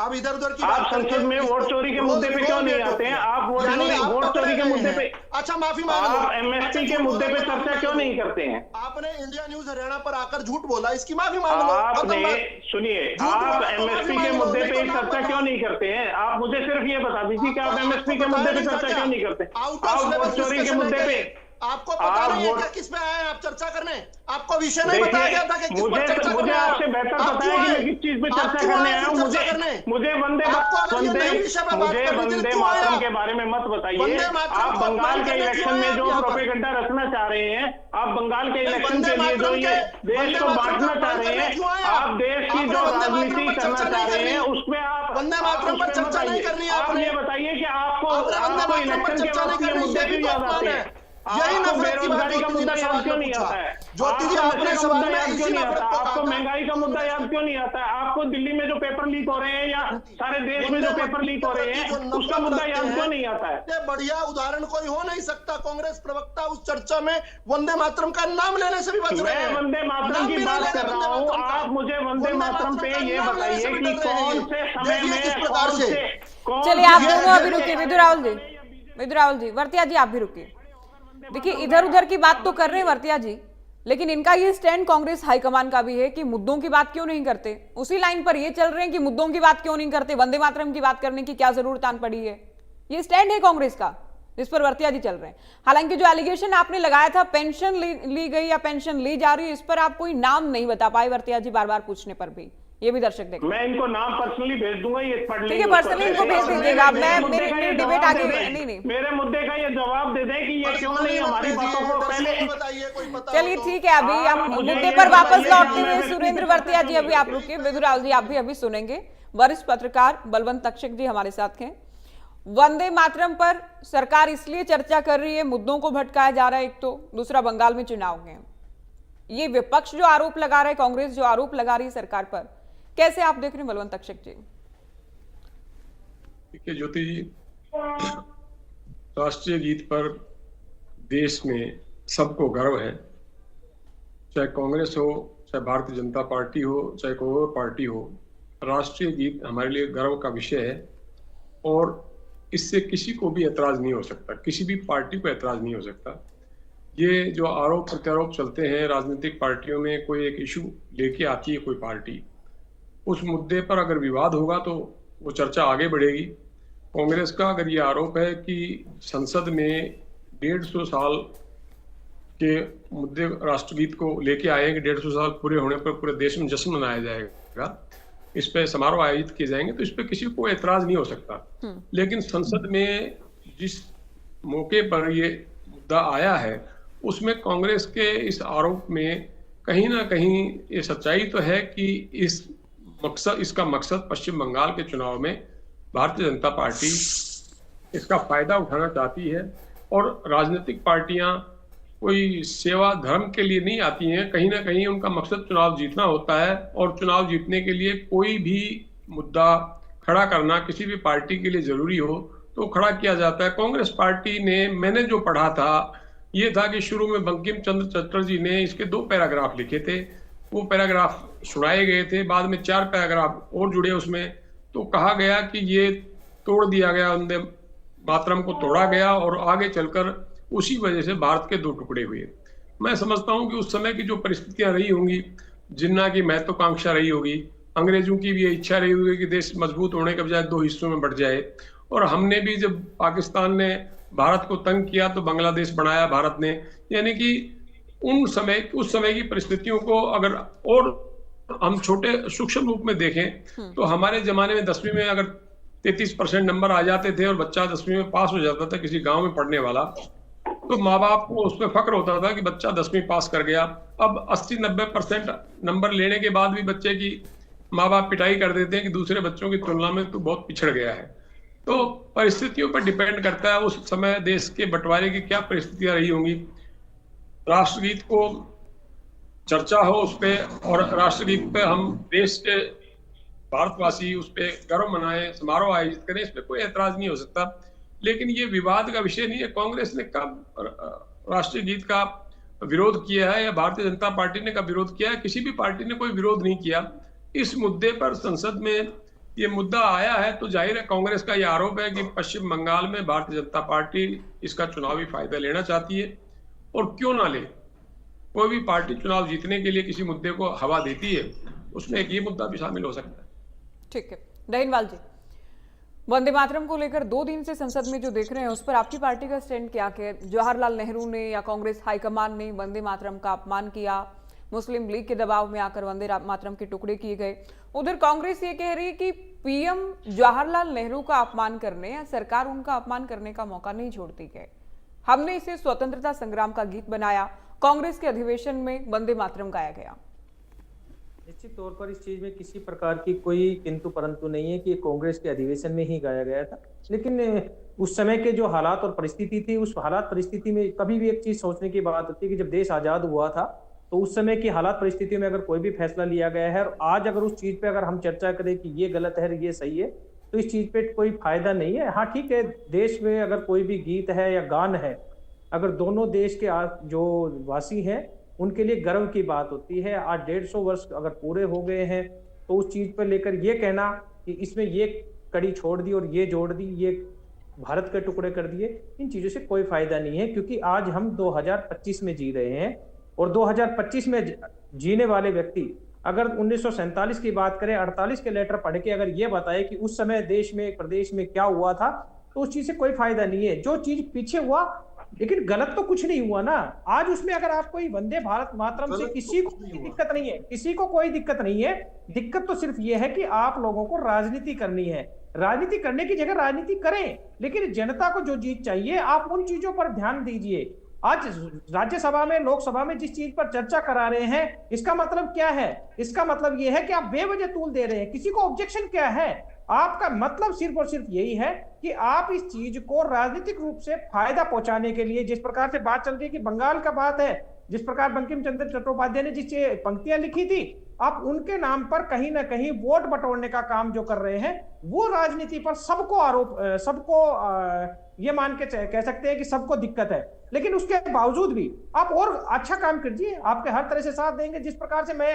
[SPEAKER 6] आप इधर उधर की
[SPEAKER 7] आप
[SPEAKER 6] बात
[SPEAKER 7] संसद
[SPEAKER 6] करके
[SPEAKER 7] में वोट चोरी के
[SPEAKER 6] रोज-
[SPEAKER 7] मुद्दे पे
[SPEAKER 6] रोज
[SPEAKER 7] क्यों नहीं
[SPEAKER 6] डेट
[SPEAKER 7] आते
[SPEAKER 6] होती
[SPEAKER 7] हैं?
[SPEAKER 6] है।
[SPEAKER 7] आप वोट
[SPEAKER 6] यानी
[SPEAKER 7] चोरी
[SPEAKER 6] आप
[SPEAKER 7] वोट
[SPEAKER 6] पकड़े
[SPEAKER 7] चोरी के
[SPEAKER 6] गए
[SPEAKER 7] मुद्दे
[SPEAKER 6] हैं।
[SPEAKER 7] पे
[SPEAKER 6] अच्छा माफी मांग लो।
[SPEAKER 7] आप एमएसपी
[SPEAKER 6] अच्छा,
[SPEAKER 7] के
[SPEAKER 6] झूठ
[SPEAKER 7] मुद्दे
[SPEAKER 6] बोला
[SPEAKER 7] पे
[SPEAKER 6] तो माफी
[SPEAKER 7] चर्चा
[SPEAKER 6] मांग
[SPEAKER 7] क्यों
[SPEAKER 6] लो।
[SPEAKER 7] नहीं करते हैं?
[SPEAKER 6] आपने इंडिया न्यूज़ हरियाणा पर आकर झूठ बोला, इसकी माफी मांग लो।
[SPEAKER 7] आपने
[SPEAKER 6] अगर
[SPEAKER 7] सुनिए,
[SPEAKER 6] झूठ
[SPEAKER 7] आप
[SPEAKER 6] बोला तो माफी
[SPEAKER 7] एमएसपी के
[SPEAKER 6] मांग लो,
[SPEAKER 7] मुद्दे
[SPEAKER 6] नहीं
[SPEAKER 7] पे
[SPEAKER 6] तो नाम
[SPEAKER 7] चर्चा
[SPEAKER 6] बताओ।
[SPEAKER 7] क्यों नहीं करते हैं? आप मुझे सिर्फ ये बता दीजिए कि आप एमएसपी के मुद्दे पे चर्चा क्यों नहीं करते?
[SPEAKER 6] आउट ऑफ
[SPEAKER 7] आप
[SPEAKER 6] सिलेबस
[SPEAKER 7] वोट चोरी के
[SPEAKER 6] डिस्कशन
[SPEAKER 7] मुद्दे
[SPEAKER 6] है
[SPEAKER 7] पे
[SPEAKER 6] क्या? आपको पता
[SPEAKER 7] आप
[SPEAKER 6] नहीं है
[SPEAKER 7] वोट-
[SPEAKER 6] क्या किस पे आए हैं आप चर्चा करने? आपको विषय नहीं बताया गया था कि किस पर चर्चा
[SPEAKER 7] मुझे
[SPEAKER 6] करने आए?
[SPEAKER 7] आपसे बेहतर
[SPEAKER 6] आप
[SPEAKER 7] पता
[SPEAKER 6] क्यों
[SPEAKER 7] है कि
[SPEAKER 6] आए?
[SPEAKER 7] मैं किस चीज पे
[SPEAKER 6] आप
[SPEAKER 7] चर्चा
[SPEAKER 6] क्यों
[SPEAKER 7] करने
[SPEAKER 6] आए
[SPEAKER 7] आया
[SPEAKER 6] फिर
[SPEAKER 7] हूँ।
[SPEAKER 6] चर्चा करने?
[SPEAKER 7] मुझे
[SPEAKER 6] आपको अगर ये नई विषय पे बात करनी थी,
[SPEAKER 7] वंदे
[SPEAKER 6] क्यों आए
[SPEAKER 7] मातरम
[SPEAKER 6] आप?
[SPEAKER 7] के बारे में मत बताइए।
[SPEAKER 6] वंदे मातरम
[SPEAKER 7] आप
[SPEAKER 6] को
[SPEAKER 7] बंगाल
[SPEAKER 6] अपमान
[SPEAKER 7] के
[SPEAKER 6] करने
[SPEAKER 7] इलेक्शन
[SPEAKER 6] क्यों आए
[SPEAKER 7] में
[SPEAKER 6] आप
[SPEAKER 7] जो
[SPEAKER 6] यहाँ पर?
[SPEAKER 7] प्रोपेगेंडा रचना चाह रहे हैं, आप बंगाल के इलेक्शन
[SPEAKER 6] वंदे
[SPEAKER 7] के लिए जो
[SPEAKER 6] मातरम
[SPEAKER 7] ये
[SPEAKER 6] के-
[SPEAKER 7] देश
[SPEAKER 6] वंदे
[SPEAKER 7] को
[SPEAKER 6] मातरम
[SPEAKER 7] बांटना
[SPEAKER 6] का
[SPEAKER 7] चाह
[SPEAKER 6] अपमान
[SPEAKER 7] रहे
[SPEAKER 6] करने
[SPEAKER 7] हैं,
[SPEAKER 6] क्यों आए
[SPEAKER 7] आप देश की
[SPEAKER 6] आपने
[SPEAKER 7] जो
[SPEAKER 6] वंदे मातरम
[SPEAKER 7] राजनीति
[SPEAKER 6] पर
[SPEAKER 7] करना
[SPEAKER 6] चर्चा
[SPEAKER 7] चाह
[SPEAKER 6] नहीं
[SPEAKER 7] रहे
[SPEAKER 6] करनी।
[SPEAKER 7] हैं उसमें आप
[SPEAKER 6] वंदे
[SPEAKER 7] आप
[SPEAKER 6] मातरम
[SPEAKER 7] उस
[SPEAKER 6] पर
[SPEAKER 7] पे मत
[SPEAKER 6] चर्चा नहीं
[SPEAKER 7] आइए।
[SPEAKER 6] करनी है
[SPEAKER 7] आप
[SPEAKER 6] आपने।
[SPEAKER 7] ये बताइए कि आपको
[SPEAKER 6] आपने वंदे
[SPEAKER 7] आपको
[SPEAKER 6] मातरम पर
[SPEAKER 7] इलेक्शन के
[SPEAKER 6] चर्चा नहीं
[SPEAKER 7] वक्त ये
[SPEAKER 6] करनी,
[SPEAKER 7] मुद्दे
[SPEAKER 6] ये भी
[SPEAKER 7] क्यों
[SPEAKER 6] तो
[SPEAKER 7] याद
[SPEAKER 6] अपमान
[SPEAKER 7] आते
[SPEAKER 6] है।
[SPEAKER 7] हैं?
[SPEAKER 6] यही
[SPEAKER 7] आपको
[SPEAKER 6] नफरत की बात
[SPEAKER 7] बेरोजगारी का
[SPEAKER 6] ज्योति जी
[SPEAKER 7] मुद्दा
[SPEAKER 6] ने
[SPEAKER 7] याद
[SPEAKER 6] सवाल
[SPEAKER 7] क्यों
[SPEAKER 6] में
[SPEAKER 7] नहीं
[SPEAKER 6] पूछा।
[SPEAKER 7] आता है?
[SPEAKER 6] ज्योति जी
[SPEAKER 7] आपको
[SPEAKER 6] आपने
[SPEAKER 7] नशे का
[SPEAKER 6] सवाल
[SPEAKER 7] मुद्दा
[SPEAKER 6] में
[SPEAKER 7] याद क्यों
[SPEAKER 6] इसी
[SPEAKER 7] नहीं
[SPEAKER 6] नफरत
[SPEAKER 7] आता?
[SPEAKER 6] को
[SPEAKER 7] आपको
[SPEAKER 6] कहा था।
[SPEAKER 7] महंगाई का मुद्दा याद क्यों नहीं आता है? आपको दिल्ली में जो पेपर लीक हो रहे हैं या सारे देश में जो पेपर लीक हो रहे हैं उसका मुद्दा याद क्यों नहीं आता है?
[SPEAKER 6] ये बढ़िया उदाहरण कोई हो नहीं सकता। कांग्रेस प्रवक्ता उस चर्चा में वंदे मातरम का नाम लेने से भी बच रहे
[SPEAKER 7] मैं
[SPEAKER 6] हैं।
[SPEAKER 7] वंदे मातरम
[SPEAKER 6] नाम
[SPEAKER 7] की
[SPEAKER 6] भी नहीं
[SPEAKER 7] बात
[SPEAKER 6] ले
[SPEAKER 7] कर
[SPEAKER 6] रहे
[SPEAKER 7] रहा
[SPEAKER 6] वंदे
[SPEAKER 7] हूँ।
[SPEAKER 6] मातरम का।
[SPEAKER 7] आप मुझे वंदे मातरम पे
[SPEAKER 6] का
[SPEAKER 7] ये
[SPEAKER 6] नाम लेने से
[SPEAKER 7] बताइए
[SPEAKER 6] भी
[SPEAKER 7] कि
[SPEAKER 6] डर रहे हैं
[SPEAKER 7] कौन से
[SPEAKER 6] ये।
[SPEAKER 7] समय
[SPEAKER 6] देखिए
[SPEAKER 7] में
[SPEAKER 6] किस प्रकार
[SPEAKER 7] कौन
[SPEAKER 6] से
[SPEAKER 7] से कौन
[SPEAKER 1] चलिए आप
[SPEAKER 7] से-
[SPEAKER 1] दोनों अभी रुकिए, विदु राहुल जी, वर्तिया जी आप भी रुकिए। देखिए इधर उधर की बात तो कर रहे हैं वर्तिया जी, लेकिन इनका ये स्टैंड कांग्रेस हाईकमान का भी है कि मुद्दों की बात क्यों नहीं करते। उसी लाइन पर ये चल रहे हैं कि मुद्दों की बात क्यों नहीं करते, वंदे मातरम की बात करने की क्या जरूरत आन पड़ी है। ये स्टैंड है कांग्रेस का जिस पर वर्तिया जी चल रहे हैं। हालांकि जो एलिगेशन आपने लगाया था पेंशन ली गई या पेंशन ली जा रही है, इस पर आप कोई नाम नहीं बता पाए वर्तिया जी बार बार पूछने पर भी, ये भी दर्शक देखें।
[SPEAKER 7] मैं इनको नाम पर्सनली भेज दूंगा, ये पढ़ लेंगे।
[SPEAKER 1] ठीक है, पर्सनली इनको भेज दीजिएगा।
[SPEAKER 7] मेरे
[SPEAKER 1] मैं
[SPEAKER 7] मुद्दे का
[SPEAKER 1] मेरी
[SPEAKER 7] ये
[SPEAKER 1] डिबेट
[SPEAKER 7] जवाब
[SPEAKER 1] आगे
[SPEAKER 7] दे दें।
[SPEAKER 1] नहीं
[SPEAKER 7] मेरे मुद्दे का ये जवाब दे दें कि ये क्यों नहीं हमारी बातों को पहले।
[SPEAKER 6] बताइए कोई पता
[SPEAKER 1] चलिए
[SPEAKER 6] हो तो।
[SPEAKER 1] ठीक है, अभी हम
[SPEAKER 7] आप मुझे
[SPEAKER 1] मुद्दे
[SPEAKER 7] ये
[SPEAKER 1] पर वापस
[SPEAKER 7] बताइए
[SPEAKER 1] लौटते
[SPEAKER 7] कि
[SPEAKER 1] हुए
[SPEAKER 7] मैं
[SPEAKER 1] सुरेंद्र वर्तिया जी अभी आप रुकिए, विदु राहुल जी आप भी अभी सुनेंगे। वरिष्ठ पत्रकार बलवंत तक्षक जी हमारे साथ हैं। वंदे मातरम पर सरकार इसलिए चर्चा कर रही है, मुद्दों को भटकाया जा रहा है, एक तो दूसरा बंगाल में चुनाव है। ये विपक्ष जो आरोप लगा रहा है, कांग्रेस जो आरोप लगा रही है सरकार पर, कैसे आप देख रहे हैं बलवंत तक्षक जी?
[SPEAKER 8] देखिए ज्योति जी, राष्ट्रीय गीत पर देश में सबको गर्व है, चाहे कांग्रेस हो, चाहे भारतीय जनता पार्टी हो, चाहे कोई और पार्टी हो। राष्ट्रीय गीत हमारे लिए गर्व का विषय है और इससे किसी को भी ऐतराज नहीं हो सकता, किसी भी पार्टी को ऐतराज नहीं हो सकता। ये जो आरोप प्रत्यारोप चलते हैं राजनीतिक पार्टियों में, कोई एक इशू लेके आती है कोई पार्टी, उस मुद्दे पर अगर विवाद होगा तो वो चर्चा आगे बढ़ेगी। कांग्रेस का अगर ये आरोप है कि संसद में 150 साल के मुद्दे राष्ट्रगीत को लेके आए हैं कि 150 साल पूरे होने पर पूरे देश में जश्न मनाया जाएगा, इस पे समारोह आयोजित किए जाएंगे, तो इस पे किसी को ऐतराज नहीं हो सकता। लेकिन संसद में जिस मौके पर ये मुद्दा आया है उसमें कांग्रेस के इस आरोप में कहीं ना कहीं ये सच्चाई तो है कि इसका मकसद पश्चिम बंगाल के चुनाव में भारतीय जनता पार्टी इसका फायदा उठाना चाहती है। और राजनीतिक पार्टियां कोई सेवा धर्म के लिए नहीं आती हैं, कहीं ना कहीं उनका मकसद चुनाव जीतना होता है और चुनाव जीतने के लिए कोई भी मुद्दा खड़ा करना किसी भी पार्टी के लिए जरूरी हो तो खड़ा किया जाता है। कांग्रेस पार्टी ने, मैंने जो पढ़ा था ये था कि शुरू में बंकिम चंद्र चटर्जी ने इसके 2 पैराग्राफ लिखे थे, वो पैराग्राफ सुनाए गए थे, बाद में 4 पैराग्राफ और जुड़े उसमें, तो कहा गया कि ये तोड़ दिया गया, वंदे मातरम को तोड़ा गया और आगे चलकर उसी वजह से भारत के 2 टुकड़े हुए। मैं समझता हूं कि उस समय की जो परिस्थितियां रही होंगी, जिन्ना की महत्वाकांक्षा रही होगी, अंग्रेजों की भी ये इच्छा रही होगी कि देश मजबूत होने के बजाय 2 हिस्सों में बढ़ जाए। और हमने भी जब पाकिस्तान ने भारत को तंग किया तो बांग्लादेश बनाया भारत ने। यानी कि उस समय की परिस्थितियों को अगर और हम छोटे सूक्ष्म रूप में देखें तो हमारे जमाने में 10वीं में अगर 33% नंबर आ जाते थे और बच्चा 10वीं में पास हो जाता था किसी गांव में पढ़ने वाला, तो माँ बाप को उस पर फक्र होता था कि बच्चा 10वीं पास कर गया। अब 80-90% नंबर लेने के बाद भी बच्चे की माँ बाप पिटाई कर देते हैं कि दूसरे बच्चों की तुलना में तो बहुत पिछड़ गया है। तो परिस्थितियों पर डिपेंड करता है उस समय देश के बंटवारे की क्या परिस्थितियां रही होंगी। राष्ट्रगीत को चर्चा हो उस पे, और राष्ट्रगीत पे हम देश के भारतवासी उस पे गर्व मनाएं, समारोह आयोजित करें, इस पे कोई ऐतराज नहीं हो सकता। लेकिन ये विवाद का विषय नहीं है। कांग्रेस ने कब राष्ट्रीय गीत का विरोध किया है या भारतीय जनता पार्टी ने कब विरोध किया है? किसी भी पार्टी ने कोई विरोध नहीं किया। इस मुद्दे पर संसद में ये मुद्दा आया है तो जाहिर है कांग्रेस का ये आरोप है कि पश्चिम बंगाल में भारतीय जनता पार्टी इसका चुनावी फायदा लेना चाहती है, और क्यों ना ले। कोई भी पार्टी चुनाव जीतने के लिए किसी मुद्दे को हवा देती है, उसमें एक ये मुद्दा भी शामिल हो सकता है।
[SPEAKER 1] ठीक है, डहीनवाल जी, वंदे मातरम को लेकर 2 दिन से संसद में जो देख रहे हैं उस पर आपकी पार्टी का स्टैंड क्या है? जवाहरलाल नेहरू ने या कांग्रेस हाईकमान ने वंदे मातरम का अपमान किया, मुस्लिम लीग के दबाव में आकर वंदे मातरम के टुकड़े किए गए। उधर कांग्रेस ये कह रही है कि पीएम जवाहरलाल नेहरू का अपमान करने या सरकार उनका अपमान करने का मौका नहीं छोड़ती है। हमने इसे स्वतंत्रता संग्राम का गीत बनाया, कांग्रेस के अधिवेशन में वंदे मातरम गाया गया।
[SPEAKER 9] निश्चित तौर पर इस चीज में किसी प्रकार की कोई किंतु परंतु नहीं है कि कांग्रेस के अधिवेशन में ही गाया गया था। लेकिन उस समय के जो हालात और परिस्थिति थी, उस हालात परिस्थिति में कभी भी एक चीज सोचने की बात होती है कि जब देश आजाद हुआ था तो उस समय की हालात परिस्थितियों में अगर कोई भी फैसला लिया गया है और आज अगर उस चीज पे अगर हम चर्चा करें कि ये गलत है ये सही है, तो इस चीज पे कोई फायदा नहीं है। हाँ ठीक है, देश में अगर कोई भी गीत है या गान है, अगर दोनों देश के जो वासी हैं उनके लिए गर्व की बात होती है। आज 150 वर्ष अगर पूरे हो गए हैं तो उस चीज पर लेकर ये कहना कि इसमें ये कड़ी छोड़ दी और ये जोड़ दी, ये भारत के टुकड़े कर दिए, इन चीजों से कोई फायदा नहीं है। क्योंकि आज हम 2025 में जी रहे हैं और 2025 में जीने वाले व्यक्ति अगर 1947 की बात करें, 48 के लेटर पढ़ के अगर ये बताए कि उस समय देश में प्रदेश में क्या हुआ था, तो उस चीज से कोई फायदा नहीं है। जो चीज पीछे हुआ, लेकिन गलत तो कुछ नहीं हुआ ना। आज उसमें अगर आप कोई वंदे भारत मातरम से किसी को कोई दिक्कत नहीं है, किसी को कोई दिक्कत नहीं है। दिक्कत तो सिर्फ ये है कि आप लोगों को राजनीति करनी है। राजनीति करने की जगह राजनीति करें, लेकिन जनता को जो चीज चाहिए आप उन चीजों पर ध्यान दीजिए। आज राज्यसभा में, लोकसभा में जिस चीज पर चर्चा करा रहे हैं, इसका मतलब क्या है? इसका मतलब यह है कि आप बेवजह तूल दे रहे हैं। किसी को ऑब्जेक्शन क्या है? आपका मतलब सिर्फ और सिर्फ यही है कि आप इस चीज को राजनीतिक रूप से फायदा पहुंचाने के लिए, जिस प्रकार से बात चल रही है कि बंगाल का बात है, जिस प्रकार बंकिम चंद्र चट्टोपाध्याय ने जिस पंक्तियां लिखी थी, आप उनके नाम पर कहीं ना कहीं वोट बटोरने का काम जो कर रहे हैं, वो राजनीति पर सबको ये मान के कह सकते हैं कि सबको दिक्कत है। लेकिन उसके बावजूद भी आप और अच्छा काम कीजिए, आपके हर तरह से साथ देंगे। जिस प्रकार से मैं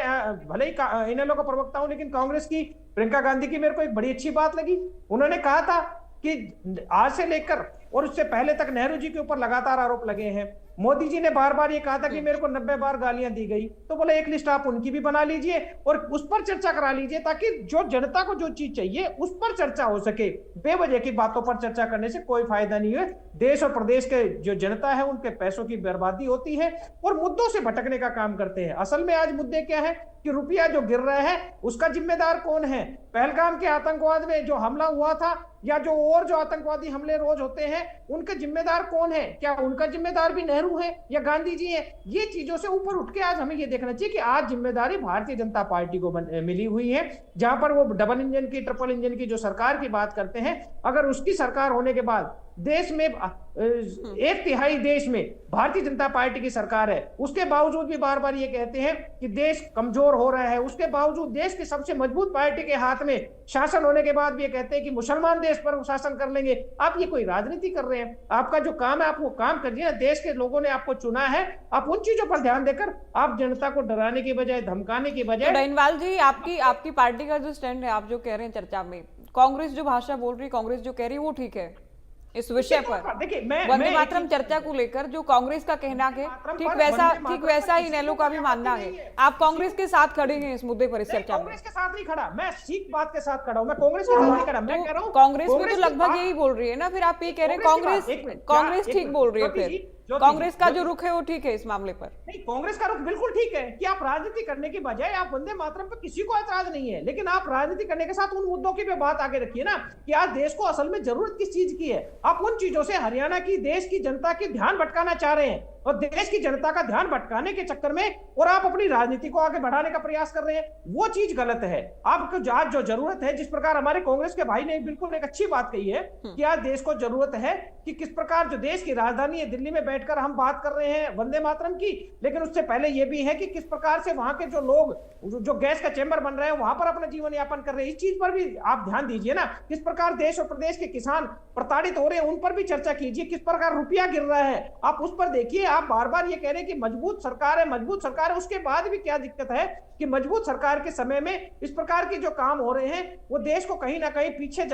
[SPEAKER 9] भले ही इनेलो का प्रवक्ता हूं, लेकिन कांग्रेस की प्रियंका गांधी की मेरे को एक बड़ी अच्छी बात लगी। उन्होंने कहा था कि आज से लेकर और उससे पहले तक नेहरू जी के ऊपर लगातार आरोप लगे हैं। मोदी जी ने बार बार ये कहा था कि मेरे को 90 बार गालियां दी गई, तो बोले एक लिस्ट आप उनकी भी बना लीजिए और उस पर चर्चा करा लीजिए, ताकि जो जनता को जो चीज चाहिए उस पर चर्चा हो सके। बेवजह की बातों पर चर्चा करने से कोई फायदा नहीं है। देश और प्रदेश के जो जनता है उनके पैसों की बर्बादी होती है और मुद्दों से भटकने का काम करते हैं। असल में आज मुद्दे क्या है कि रुपया जो गिर रहा है उसका जिम्मेदार कौन है? पहलगाम के आतंकवाद में जो हमला हुआ था या जो आतंकवादी हमले रोज होते हैं, उनके जिम्मेदार कौन है? क्या उनका जिम्मेदार भी नेहरू है या गांधी जी है? ये चीजों से ऊपर उठ के आज हमें ये देखना चाहिए कि आज जिम्मेदारी भारतीय जनता पार्टी को मिली हुई है। जहां पर वो डबल इंजन की, ट्रिपल इंजन की जो सरकार की बात करते हैं, अगर उसकी सरकार होने के बाद देश में 1/3 देश में भारतीय जनता पार्टी की सरकार है, उसके बावजूद भी बार बार ये कहते हैं कि देश कमजोर हो रहा है। उसके बावजूद देश की सबसे मजबूत पार्टी के हाथ में शासन होने के बाद भी ये कहते हैं कि मुसलमान देश पर शासन कर लेंगे। आप ये कोई राजनीति कर रहे हैं? आपका जो काम है आप वो काम करिए। देश के लोगों ने आपको चुना है, आप उन चीजों पर ध्यान देकर आप जनता को डराने की बजाय, धमकाने की बजाय।
[SPEAKER 1] डहीनवाल जी, आपकी पार्टी का जो स्टैंड है, आप जो कह रहे हैं चर्चा में, कांग्रेस जो भाषा बोल रही है, कांग्रेस जो कह रही है वो ठीक है, इस विषय पर
[SPEAKER 10] देखिए
[SPEAKER 1] वंदे मातरम चर्चा को लेकर जो कांग्रेस का कहना है ठीक वैसा ही इनेलो का भी मानना है। आप कांग्रेस के साथ खड़े हैं इस मुद्दे पर, इस चर्चा में?
[SPEAKER 10] कांग्रेस के साथ नहीं खड़ा, मैं ठीक बात के साथ खड़ा हूं, मैं कांग्रेस के साथ नहीं खड़ा। मैं कह रहा हूं
[SPEAKER 1] कांग्रेस भी तो लगभग यही बोल रही है ना, फिर आप ये कह रहे हैं कांग्रेस ठीक बोल रही है, फिर कांग्रेस का जो रुख है वो ठीक है इस मामले पर?
[SPEAKER 10] नहीं, कांग्रेस का रुख बिल्कुल ठीक है कि आप राजनीति करने की बजाय आप वंदे मातरम पर किसी को ऐतराज नहीं है, लेकिन आप राजनीति करने के साथ उन मुद्दों की भी बात आगे रखिए ना कि आज देश को असल में जरूरत किस चीज की है। आप उन चीजों से हरियाणा की देश की जनता की ध्यान भटकाना चाह रहे हैं और देश की जनता का ध्यान भटकाने के चक्कर में और आप अपनी राजनीति को आगे बढ़ाने का प्रयास कर रहे हैं, वो चीज गलत है। आपको आज जो जरूरत है, जिस प्रकार हमारे कांग्रेस के भाई ने बिल्कुल एक अच्छी बात कही है कि आज देश को जरूरत है कि किस प्रकार जो देश की राजधानी है दिल्ली में बैठकर हम बात कर रहे हैं वंदे मातरम की, लेकिन उससे पहले यह भी है कि किस प्रकार से वहां के जो लोग जो गैस का चैम्बर बन रहे हैं वहां पर अपना जीवन यापन कर रहे हैं, इस चीज पर भी आप ध्यान दीजिए ना। किस प्रकार देश और प्रदेश के किसान प्रताड़ित हो रहे हैं उन पर भी चर्चा कीजिए। किस प्रकार रुपया गिर रहा है आप उस पर देखिए। आप बार बार ये कह रहे हैं कि मजबूत सरकार है, उसके बाद भी क्या दिक्कत है कि मजबूत सरकार के समय में इस प्रकार के जो काम हो रहे हैं वो देश को कहीं ना कहीं पीछे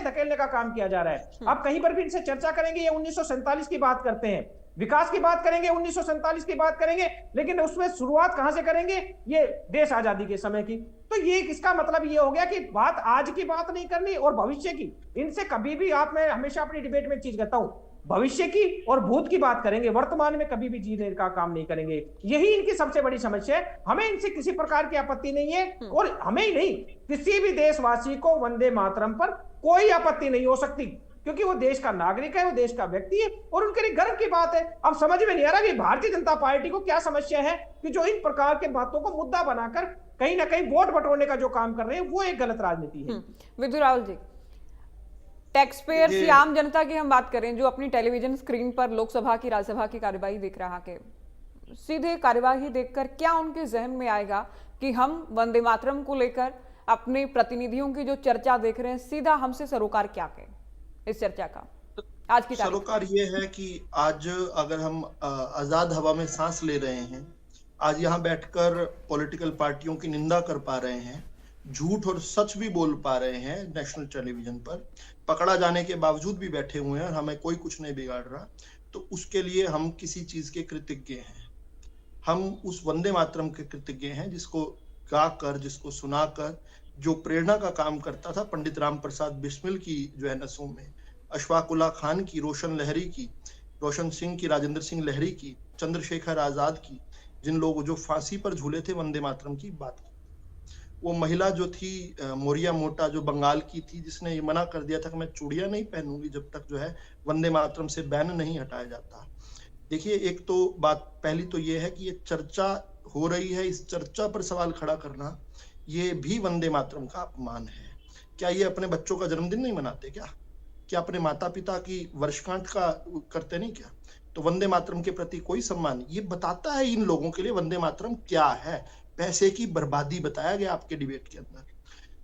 [SPEAKER 10] धकेलने का काम किया जा रहा है। आप कहीं पर भी इनसे चर्चा करेंगे ये 1947 की बात करते हैं, विकास की बात करेंगे, 1947 की बात करेंगे, लेकिन उसमें शुरुआत कहां से करेंगे? ये देश आजादी के समय की। तो ये इसका मतलब ये हो गया कि बात आज की बात नहीं करनी और भविष्य की। इनसे कभी भी मैं हमेशा अपनी डिबेट में एक चीज कहता हूं, भविष्य की और भूत की बात करेंगे, वर्तमान में कभी भी जीने का काम नहीं करेंगे। यही इनकी सबसे बड़ी समस्या है। हमें इनसे किसी प्रकार की आपत्ति नहीं है और हमें ही नहीं, किसी भी देशवासी को वंदे मातरम पर कोई आपत्ति नहीं हो सकती, क्योंकि वो देश का नागरिक है, वो देश का व्यक्ति है और उनके लिए गर्व की बात है। अब समझ में नहीं आ रहा कि भारतीय जनता पार्टी को क्या समस्या है कि जो इन प्रकार के बातों को मुद्दा बनाकर कहीं ना कहीं वोट बटोरने का जो काम कर रहे हैं वो एक गलत राजनीति है।
[SPEAKER 1] विधु राहुल जी, टैक्स पेयर्स या आम जनता की हम बात करें जो अपनी टेलीविजन स्क्रीन पर लोकसभा की राज्यसभा की कार्यवाही देख रहा है, सीधे कार्यवाही देखकर क्या उनके जहन में आएगा कि हम वंदे मातरम को लेकर अपने प्रतिनिधियों की जो चर्चा देख रहे हैं, सीधा हमसे सरोकार क्या कहें इस चर्चा का आज की
[SPEAKER 6] सरोकार ये है कि आज अगर हम आजाद हवा में सांस ले रहे हैं, आज यहाँ बैठकर पॉलिटिकल पार्टियों की निंदा कर पा रहे हैं, झूठ और सच भी बोल पा रहे हैं नेशनल टेलीविजन पर, पकड़ा जाने के बावजूद भी बैठे हुए हैं और हमें कोई कुछ नहीं बिगाड़ रहा, तो उसके लिए हम किसी चीज के कृतज्ञ हैं। हम उस वंदे मातरम के कृतज्ञ हैं जिसको गाकर, जिसको सुनाकर, जो प्रेरणा का काम करता था पंडित राम प्रसाद बिस्मिल की जो है नसों में, अशफाक उल्लाह खान की, रोशन लहरी की, रोशन सिंह की, राजेंद्र सिंह लहरी की, चंद्रशेखर आजाद की, जिन लोग जो फांसी पर झूले थे वंदे मातरम की बात की। वो महिला जो थी मोरिया मोटा, जो बंगाल की थी, जिसने ये मना कर दिया था कि मैं चूड़ियां नहीं पहनूंगी जब तक जो है वंदे मातरम से बैन नहीं हटाया जाता। देखिए, एक तो बात पहली तो ये है कि ये चर्चा हो रही है, इस चर्चा पर सवाल खड़ा करना ये भी वंदे मातरम का अपमान है। क्या ये अपने बच्चों का जन्मदिन नहीं मनाते क्या अपने माता पिता की वर्षगांठ का करते नहीं क्या? तो वंदे मातरम के प्रति कोई सम्मान, ये बताता है इन लोगों के लिए वंदे मातरम क्या है। पैसे की बर्बादी बताया गया आपके डिबेट के अंदर,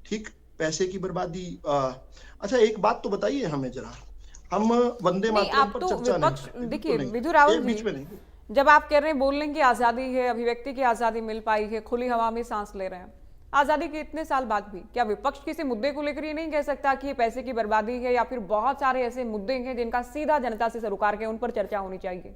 [SPEAKER 6] ठीक, पैसे की बर्बादी। अच्छा, एक बात तो बताइए हमें जरा, हम वंदे मातरम पर चर्चा नहीं।
[SPEAKER 1] देखिए विधु राहुल जी, जब आप कह रहे हैं बोलने की आजादी है, अभिव्यक्ति की आजादी मिल पाई है, खुली हवा में सांस ले रहे हैं, आजादी के इतने साल बाद भी क्या विपक्ष किसी मुद्दे को लेकर ये नहीं कह सकता कि ये पैसे की बर्बादी है या फिर बहुत सारे ऐसे मुद्दे हैं जिनका सीधा जनता से सरोकार के उन पर चर्चा होनी चाहिए?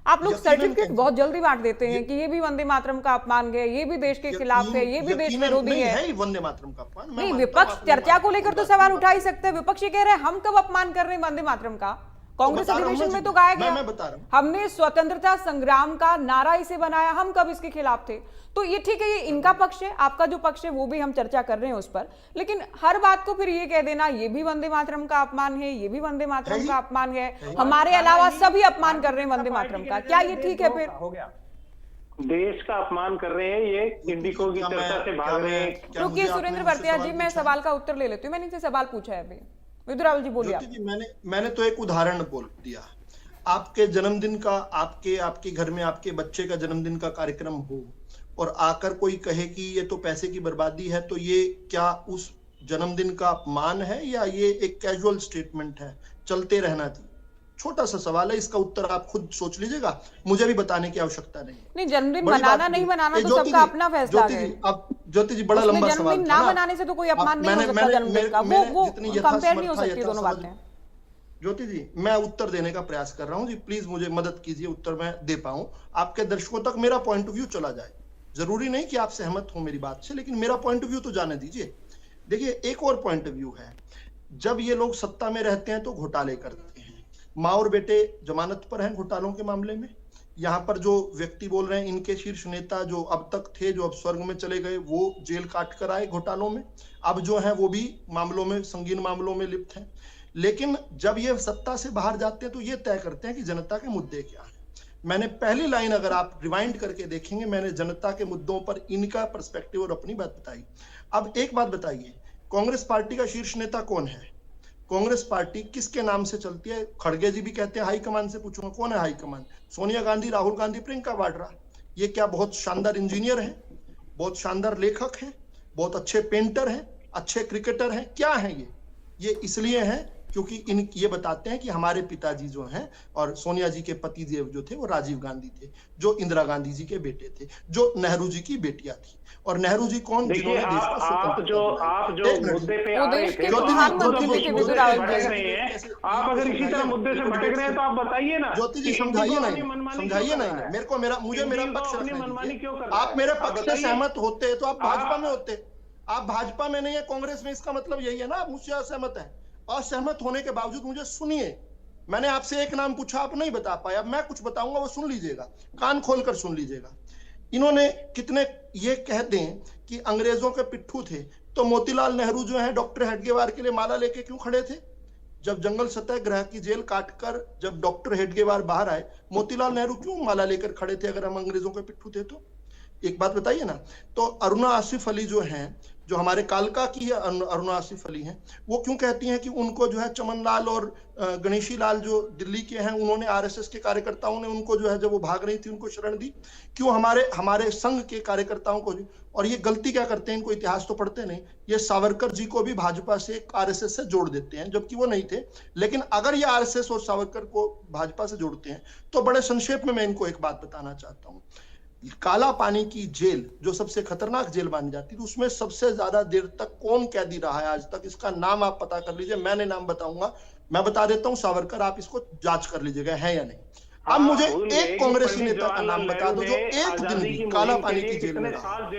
[SPEAKER 1] आप लोग सर्टिफिकेट बहुत जल्दी बांट देते हैं कि ये भी वंदे मातरम का अपमान है, ये भी देश के खिलाफ है, ये भी देश विरोधी है।
[SPEAKER 6] वंदे मातरम का अपमान
[SPEAKER 1] नहीं, विपक्ष चर्चा को लेकर तो सवाल उठा ही सकते हैं। विपक्ष ये कह रहे हैं हम कब अपमान कर रहे हैं वंदे मातरम का? कांग्रेस अधिवेशन में तो गाया गया,
[SPEAKER 6] मैं बता रहा हूं,
[SPEAKER 1] हमने स्वतंत्रता संग्राम का नारा इसे बनाया, हम कब इसके खिलाफ थे? तो ये ठीक है, ये इनका पक्ष है, आपका जो पक्ष है वो भी हम चर्चा कर रहे हैं उस पर, लेकिन हर बात को फिर ये कह देना ये भी वंदे मातरम का अपमान है, ये भी वंदे मातरम का अपमान है, हमारे अलावा सभी अपमान कर रहे हैं वंदे मातरम का, क्या ये ठीक है? फिर
[SPEAKER 10] हो गया,
[SPEAKER 7] देश का अपमान कर रहे हैं, ये इंडिको की चर्चा से भाग रहे हैं।
[SPEAKER 1] रुकिए सुरेंद्र भरतिया जी, मैं सवाल का उत्तर ले लेती हूँ। मैंने इनसे सवाल पूछा है अभी। विधु राहुल जी बोलिए।
[SPEAKER 6] मैंने तो एक उदाहरण बोल दिया, आपके जन्मदिन का, आपके घर में आपके बच्चे का जन्मदिन का कार्यक्रम हो और आकर कोई कहे कि ये तो पैसे की बर्बादी है, तो ये क्या उस जन्मदिन का अपमान है या ये एक कैजुअल स्टेटमेंट है, चलते रहना थी? छोटा सा सवाल है, इसका उत्तर आप खुद सोच लीजिएगा, मुझे भी बताने की आवश्यकता नहीं।
[SPEAKER 1] जन्मदिन मनाना नहीं मनाना तो सबका अपना फैसला है।
[SPEAKER 6] अब ज्योति जी, बड़ा लंबा सवाल था,
[SPEAKER 1] ना मनाने से तो कोई अपमान नहीं हो सकता जन्मदिन का, वो कंपेयर नहीं हो सकती दोनों बातें।
[SPEAKER 6] ज्योति जी, मैं उत्तर देने का प्रयास कर रहा हूं जी, प्लीज मुझे मदद कीजिए, उत्तर मैं दे पाऊं, आपके दर्शकों तक मेरा पॉइंट ऑफ व्यू चला जाए। जरूरी नहीं कि आप सहमत हो मेरी बात से, लेकिन मेरा पॉइंट ऑफ व्यू तो जाने दीजिए। देखिए, एक और पॉइंट ऑफ व्यू है, जब ये लोग सत्ता में रहते हैं तो घोटाले करते हैं। माँ और बेटे जमानत पर हैं घोटालों के मामले में। यहाँ पर जो व्यक्ति बोल रहे हैं, इनके शीर्ष नेता जो अब तक थे, जो अब स्वर्ग में चले गए, वो जेल काट कर आए घोटालों में, अब जो है वो भी मामलों में, संगीन मामलों में लिप्त हैं। लेकिन जब ये सत्ता से बाहर जाते हैं तो ये तय करते हैं कि जनता के मुद्दे क्या हैं। मैंने पहली लाइन अगर आप रिवाइंड करके देखेंगे, मैंने जनता के मुद्दों पर इनका पर्सपेक्टिव और अपनी बात बताई। अब एक बात बताइए, कांग्रेस पार्टी का शीर्ष नेता कौन है? कांग्रेस पार्टी किसके नाम से चलती है? खड़गे जी भी कहते हैं हाईकमान से पूछूंगा, कौन है हाईकमान? सोनिया गांधी, राहुल गांधी, प्रियंका वाड्रा। ये क्या बहुत शानदार इंजीनियर हैं, बहुत शानदार लेखक हैं, बहुत अच्छे पेंटर हैं, अच्छे क्रिकेटर हैं? क्या हैं ये इसलिए हैं क्योंकि ये बताते हैं कि हमारे पिताजी जो हैं, और सोनिया जी के पति देव जो थे वो राजीव गांधी थे, जो इंदिरा गांधी जी के बेटे थे, जो नेहरू जी की बेटियां थी। और नेहरू जी कौन? जिन्होंने देश को
[SPEAKER 7] आप जो मुद्दे पे आ रहे थे, आप अगर इसी तरह मुद्दे से भटक रहे हैं तो आप बताइए ना।
[SPEAKER 6] ज्योति जी समझाइए ना मेरे को, मुझे मेरा पक्ष रखने दीजिए। आप मेरे पक्ष से सहमत होते तो आप भाजपा में होते। आप भाजपा में नहीं है, कांग्रेस में, इसका मतलब यही है ना आप मुझसे असहमत है। असहमत होने के बावजूद मुझे सुनिए, मैंने आपसे एक नाम पूछा, आप नहीं बता पाए, अब मैं कुछ बताऊंगा वो सुन लीजिएगा, कान खोलकर सुन लीजिएगा। इन्होंने कितने ये कह दें कि अंग्रेजों के पिट्ठू थे, तो मोतीलाल नेहरू जो है डॉक्टर हेडगेवार के लिए माला लेके क्यों खड़े थे? जब जंगल सत्याग्रह की जेल काटकर जब डॉक्टर हेडगेवार बाहर आए, मोतीलाल नेहरू क्यों माला लेकर खड़े थे अगर हम अंग्रेजों के पिट्ठू थे तो? एक बात बताइए ना। तो अरुणा आसिफ अली जो हैं, जो हमारे कालका की अरुणा आसिफ अली हैं, वो क्यों कहती हैं कि उनको जो है चमन लाल और गणेशी लाल जो दिल्ली के हैं, उन्होंने आरएसएस के कार्यकर्ताओं ने उनको जो है, जब वो भाग रही थी उनको शरण दी? क्यों हमारे संघ के कार्यकर्ताओं को? और ये गलती क्या करते हैं, इनको इतिहास तो पढ़ते नहीं, ये सावरकर जी को भी भाजपा से, आरएसएस से जोड़ देते हैं, जबकि वो नहीं थे। लेकिन अगर ये आरएसएस और सावरकर को भाजपा से जोड़ते हैं तो बड़े संक्षेप में मैं इनको एक बात बताना चाहता हूँ। काला पानी की जेल जो सबसे खतरनाक जेल मानी जाती थी, उसमें सबसे ज्यादा देर तक कौन कैदी रहा है आज तक? इसका नाम आप पता कर लीजिए, मैं नहीं नाम बताऊंगा, मैं बता देता हूं, सावरकर, आप इसको जांच कर लीजिएगा है या नहीं। अब मुझे एक कांग्रेसी नेता का नाम बता दो जो एक दिन भी काला पानी की जेल में रहा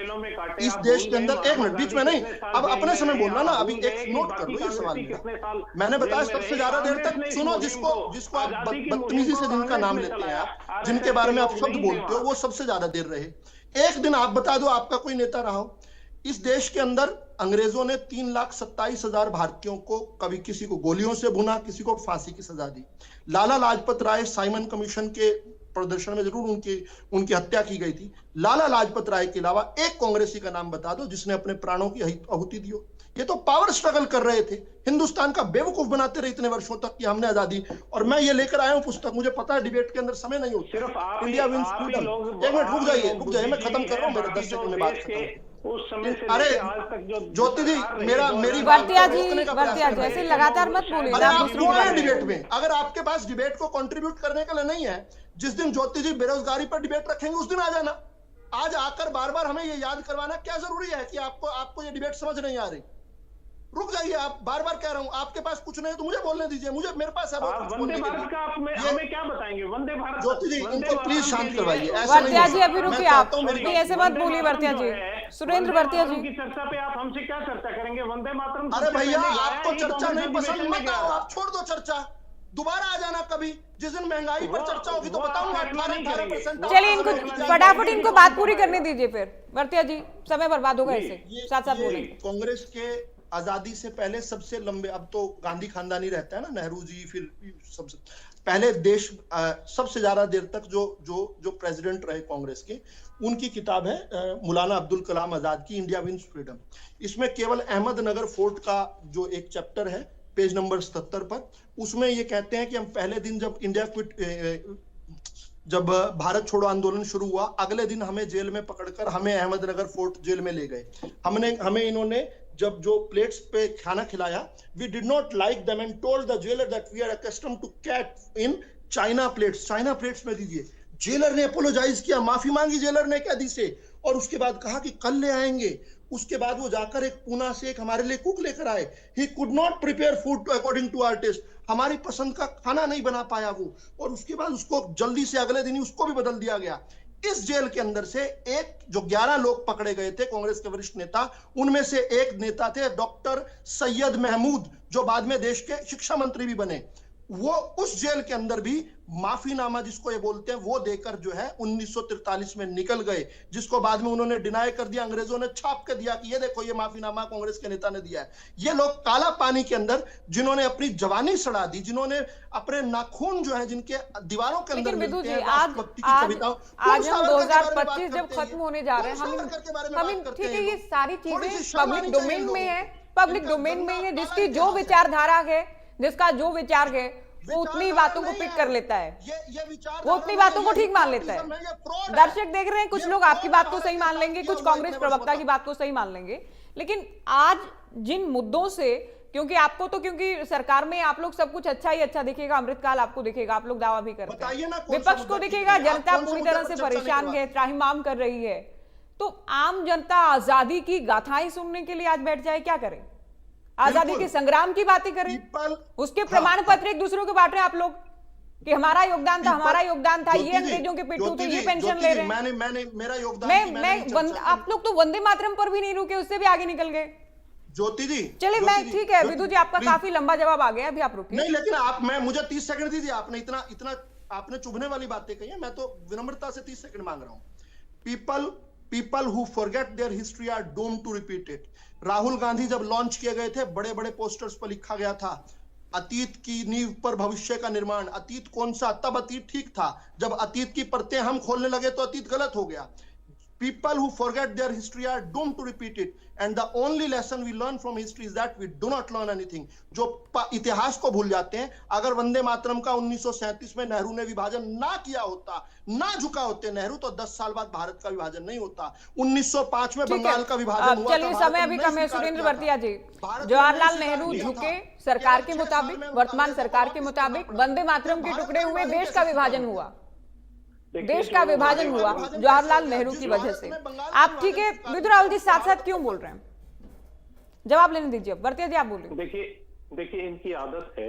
[SPEAKER 6] इस देश के अंदर। एक मिनट, बीच में नहीं, अब अपने समय बोलना ना, अभी एक नोट कर लो ये सवाल मेरा। मैंने बताया सबसे ज्यादा देर तक, सुनो, जिसको आप बदतमीजी से जिनका नाम लेते हैं आप, जिनके बारे में आप शब्द बोलते हो, वो सबसे ज्यादा देर रहे। एक दिन आप बता दो आपका कोई नेता रहा हो। इस देश के अंदर अंग्रेजों ने 3,27,000 भारतीयों को, कभी किसी को गोलियों से भुना, किसी को फांसी की सजा दी। लाला लाजपत राय, साइमन कमीशन के प्रदर्शन में जरूर उनकी हत्या की गई थी। लाला लाजपत राय के अलावा एक कांग्रेसी का नाम बता दो जिसने अपने प्राणों की आहुति दी हो। ये तो पावर स्ट्रगल कर रहे थे, हिंदुस्तान का बेवकूफ बनाते रहे इतने वर्षों तक कि हमने आजादी। और मैं ये लेकर आया हूं पुस्तक, मुझे पता है डिबेट के अंदर समय नहीं होता। India wins freedom. एक मिनट रुक जाइए, मैं खत्म कर रहा हूं, मेरे 10 सेकंड में बात खत्म।
[SPEAKER 7] उस समय से
[SPEAKER 6] अरे
[SPEAKER 7] आज तक जो
[SPEAKER 6] ज्योति जी, मेरी
[SPEAKER 1] वर्तिया जी ऐसे लगातार मत बोलिए।
[SPEAKER 6] आप क्यों आए डिबेट में? अगर आपके पास डिबेट को कंट्रीब्यूट करने के लिए नहीं है, जिस दिन ज्योति जी बेरोजगारी पर डिबेट रखेंगे उस दिन आ जाना। आज आकर बार बार हमें ये याद करवाना क्या जरूरी है कि आपको ये डिबेट समझ नहीं आ रही? रुक जाइए, आप बार बार कह रहा हूं, आपके पास कुछ नहीं है तो मुझे बोलने दीजिए, मेरे पास है
[SPEAKER 7] वंदे भारत का। आप हमें क्या बताएंगे वंदे भारत?
[SPEAKER 6] ज्योति जी, इनको प्लीज शांत करवाइए।
[SPEAKER 1] वर्तिया जी अभी रुकिए, आप ऐसे मत बोलिए वर्तिया जी। सुरेंद्र वर्तिया जी
[SPEAKER 7] की चर्चा पे आप हमसे क्या चर्चा करेंगे? वंदे मातरम।
[SPEAKER 6] अरे भैया, आपको चर्चा नहीं पसंद, मत आओ, आप छोड़ दो चर्चा, दोबारा आ जाना कभी, जिस दिन महंगाई पर चर्चा होगी तो बताऊंगा 18%।
[SPEAKER 1] चलिए इनको फटाफट इनको बात पूरी करने दीजिए फिर। वर्तिया जी, समय बर्बाद होगा ऐसे, साथ साथ बोलेंगे।
[SPEAKER 6] कांग्रेस के आजादी से पहले सबसे लंबे, अब तो गांधी खानदानी रहता है ना, नेहरू जी, फिर सबसे पहले देश सबसे ज्यादा देर तक जो प्रेसिडेंट रहे कांग्रेस के, उनकी किताब है मौलाना अब्दुल कलाम आजाद की, इंडिया विंस फ्रीडम। इसमें केवल अहमदनगर फोर्ट का जो एक चैप्टर है, पेज नंबर 77 पर, उसमें ये कहते हैं कि हम पहले दिन जब भारत छोड़ो आंदोलन शुरू हुआ, अगले दिन हमें जेल में पकड़कर हमें अहमदनगर फोर्ट जेल में ले गए। हमें इन्होंने जब जो प्लेट्स पे खाना खिलाया, we did not like them and told the jailer that we are accustomed to eat in China plates में दीजिए। जेलर ने अपोलोजाइज किया, माफी मांगी जेलर ने कैदी से, और उसके बाद कहा कि कल ले आएंगे। उसके बाद वो जाकर एक पूना से एक हमारे लिए कुक लेकर आए। He could not prepare food according to our taste, हमारी पसंद का खाना नहीं बना पाया वो, और उसके बाद उसको जल्दी से अगले दिन ही उसको भी बदल दिया गया। इस जेल के अंदर से एक जो 11 लोग पकड़े गए थे कांग्रेस के वरिष्ठ नेता, उनमें से एक नेता थे डॉक्टर सैयद महमूद, जो बाद में देश के शिक्षा मंत्री भी बने। वो उस जेल के अंदर भी माफीनामा जिसको ये बोलते हैं वो देकर जो है 1943 में निकल गए, जिसको बाद में उन्होंने डिनाई कर दिया, अंग्रेजों ने छाप के दिया कि ये देखो ये माफीनामा कांग्रेस के नेता ने दिया है। ये लोग काला पानी के अंदर जिन्होंने अपनी जवानी सड़ा दी, जिन्होंने अपने नाखून जो है जिनके दीवारों के अंदर
[SPEAKER 1] लेकिन विदु
[SPEAKER 6] मिलते
[SPEAKER 1] जी,
[SPEAKER 6] हैं राष्ट्रभक्ति की
[SPEAKER 1] आज
[SPEAKER 6] कविताओं,
[SPEAKER 1] आज हम
[SPEAKER 6] कौन सावरकर के बारे में
[SPEAKER 1] 2025
[SPEAKER 6] बात
[SPEAKER 1] जब
[SPEAKER 6] करते हैं?
[SPEAKER 1] खत्म होने जा रहे हैं,
[SPEAKER 6] कौन सावरकर के बारे में
[SPEAKER 1] हम
[SPEAKER 6] बात करते
[SPEAKER 1] ठीक है,
[SPEAKER 6] हैं
[SPEAKER 1] ये
[SPEAKER 6] लोग?
[SPEAKER 1] सारी
[SPEAKER 6] थोड़ी सी
[SPEAKER 1] चीजें
[SPEAKER 6] शर्म
[SPEAKER 1] पब्लिक
[SPEAKER 6] आनी चाहिए
[SPEAKER 1] डोमेन में
[SPEAKER 6] लोगों
[SPEAKER 1] है,
[SPEAKER 6] को।
[SPEAKER 1] पब्लिक
[SPEAKER 6] इनका
[SPEAKER 1] डोमेन में
[SPEAKER 6] गंदा
[SPEAKER 1] है,
[SPEAKER 6] काला
[SPEAKER 1] जिसकी जो
[SPEAKER 6] इतिहास है।
[SPEAKER 1] विचारधारा है, जिसका जो विचार है, वो उतनी बातों को पिक कर लेता है, वो उतनी बातों को ठीक मान लेता है। दर्शक देख रहे हैं, कुछ लोग आपकी बात को सही मान लेंगे, कुछ कांग्रेस प्रवक्ता की बात को सही मान लेंगे, लेकिन आज जिन मुद्दों से, क्योंकि आपको तो क्योंकि सरकार में आप लोग सब कुछ अच्छा ही अच्छा दिखेगा, अमृतकाल आपको दिखेगा, आप लोग दावा भी करते हैं, विपक्ष को दिखेगा जनता पूरी तरह से परेशान है, त्राहिमाम कर रही है, तो आम जनता आजादी की गाथाएं सुनने के लिए आज बैठ जाए, क्या करें? आजादी के संग्राम की बातें करें, उसके प्रमाण पत्र एक दूसरे को बांट रहे हैं आप लोग कि हमारा योगदान था, हमारा योगदान था, ये अंग्रेजों के पेटू थे, ये पेंशन ले रहे हैं।
[SPEAKER 6] मैंने मेरा योगदान
[SPEAKER 1] आप लोग तो वंदे मातरम पर भी नहीं रुके, उससे भी आगे निकल गए।
[SPEAKER 6] ज्योति जी
[SPEAKER 1] चलिए, मैं ठीक है विदु जी, आपका काफी लंबा जवाब आ गया, अभी आप रुकिए।
[SPEAKER 6] नहीं, लेकिन मुझे 30 सेकंड दीजिए। आपने इतना आपने चुभने वाली बातें कही है, मैं तो विनम्रता से 30 सेकंड मांग रहा हूं। People who forget their history are doomed to repeat it. Rahul Gandhi जब लॉन्च किए गए थे, बड़े बड़े पोस्टर्स पर लिखा गया था अतीत की नींव पर भविष्य का निर्माण। अतीत कौन सा? तब अतीत ठीक था, जब अतीत की परतें हम खोलने लगे तो अतीत गलत हो गया। People who forget their history are doomed to repeat it, and the only lesson we learn from history is that we do not learn anything. जो इतिहास को भूल जाते हैं। अगर वंदे मातरम का 1937 में नेहरू ने विभाजन ना किया होता, ना झुका होते नेहरू, तो 10 साल बाद भारत का विभाजन नहीं होता। 1905 में बंगाल का विभाजन हुआ।
[SPEAKER 1] चलिए, समय अभी कम है। सुरेंद्र भरतिया जी, जवाहरलाल नेहरू झुके सरकार के मुताबिक, वर्तमान सरकार के मुताबिक, वंदे मातरम के टुकड़े हुए, देश का विभाजन हुआ, देश का विभाजन हुआ जवाहरलाल नेहरू की वजह से। आप ठीक है विदु राहुल जी, साथ साथ क्यों बोल रहे हैं? जवाब लेने दीजिए। भरतिया जी, आप बोलिए।
[SPEAKER 7] देखिए इनकी आदत है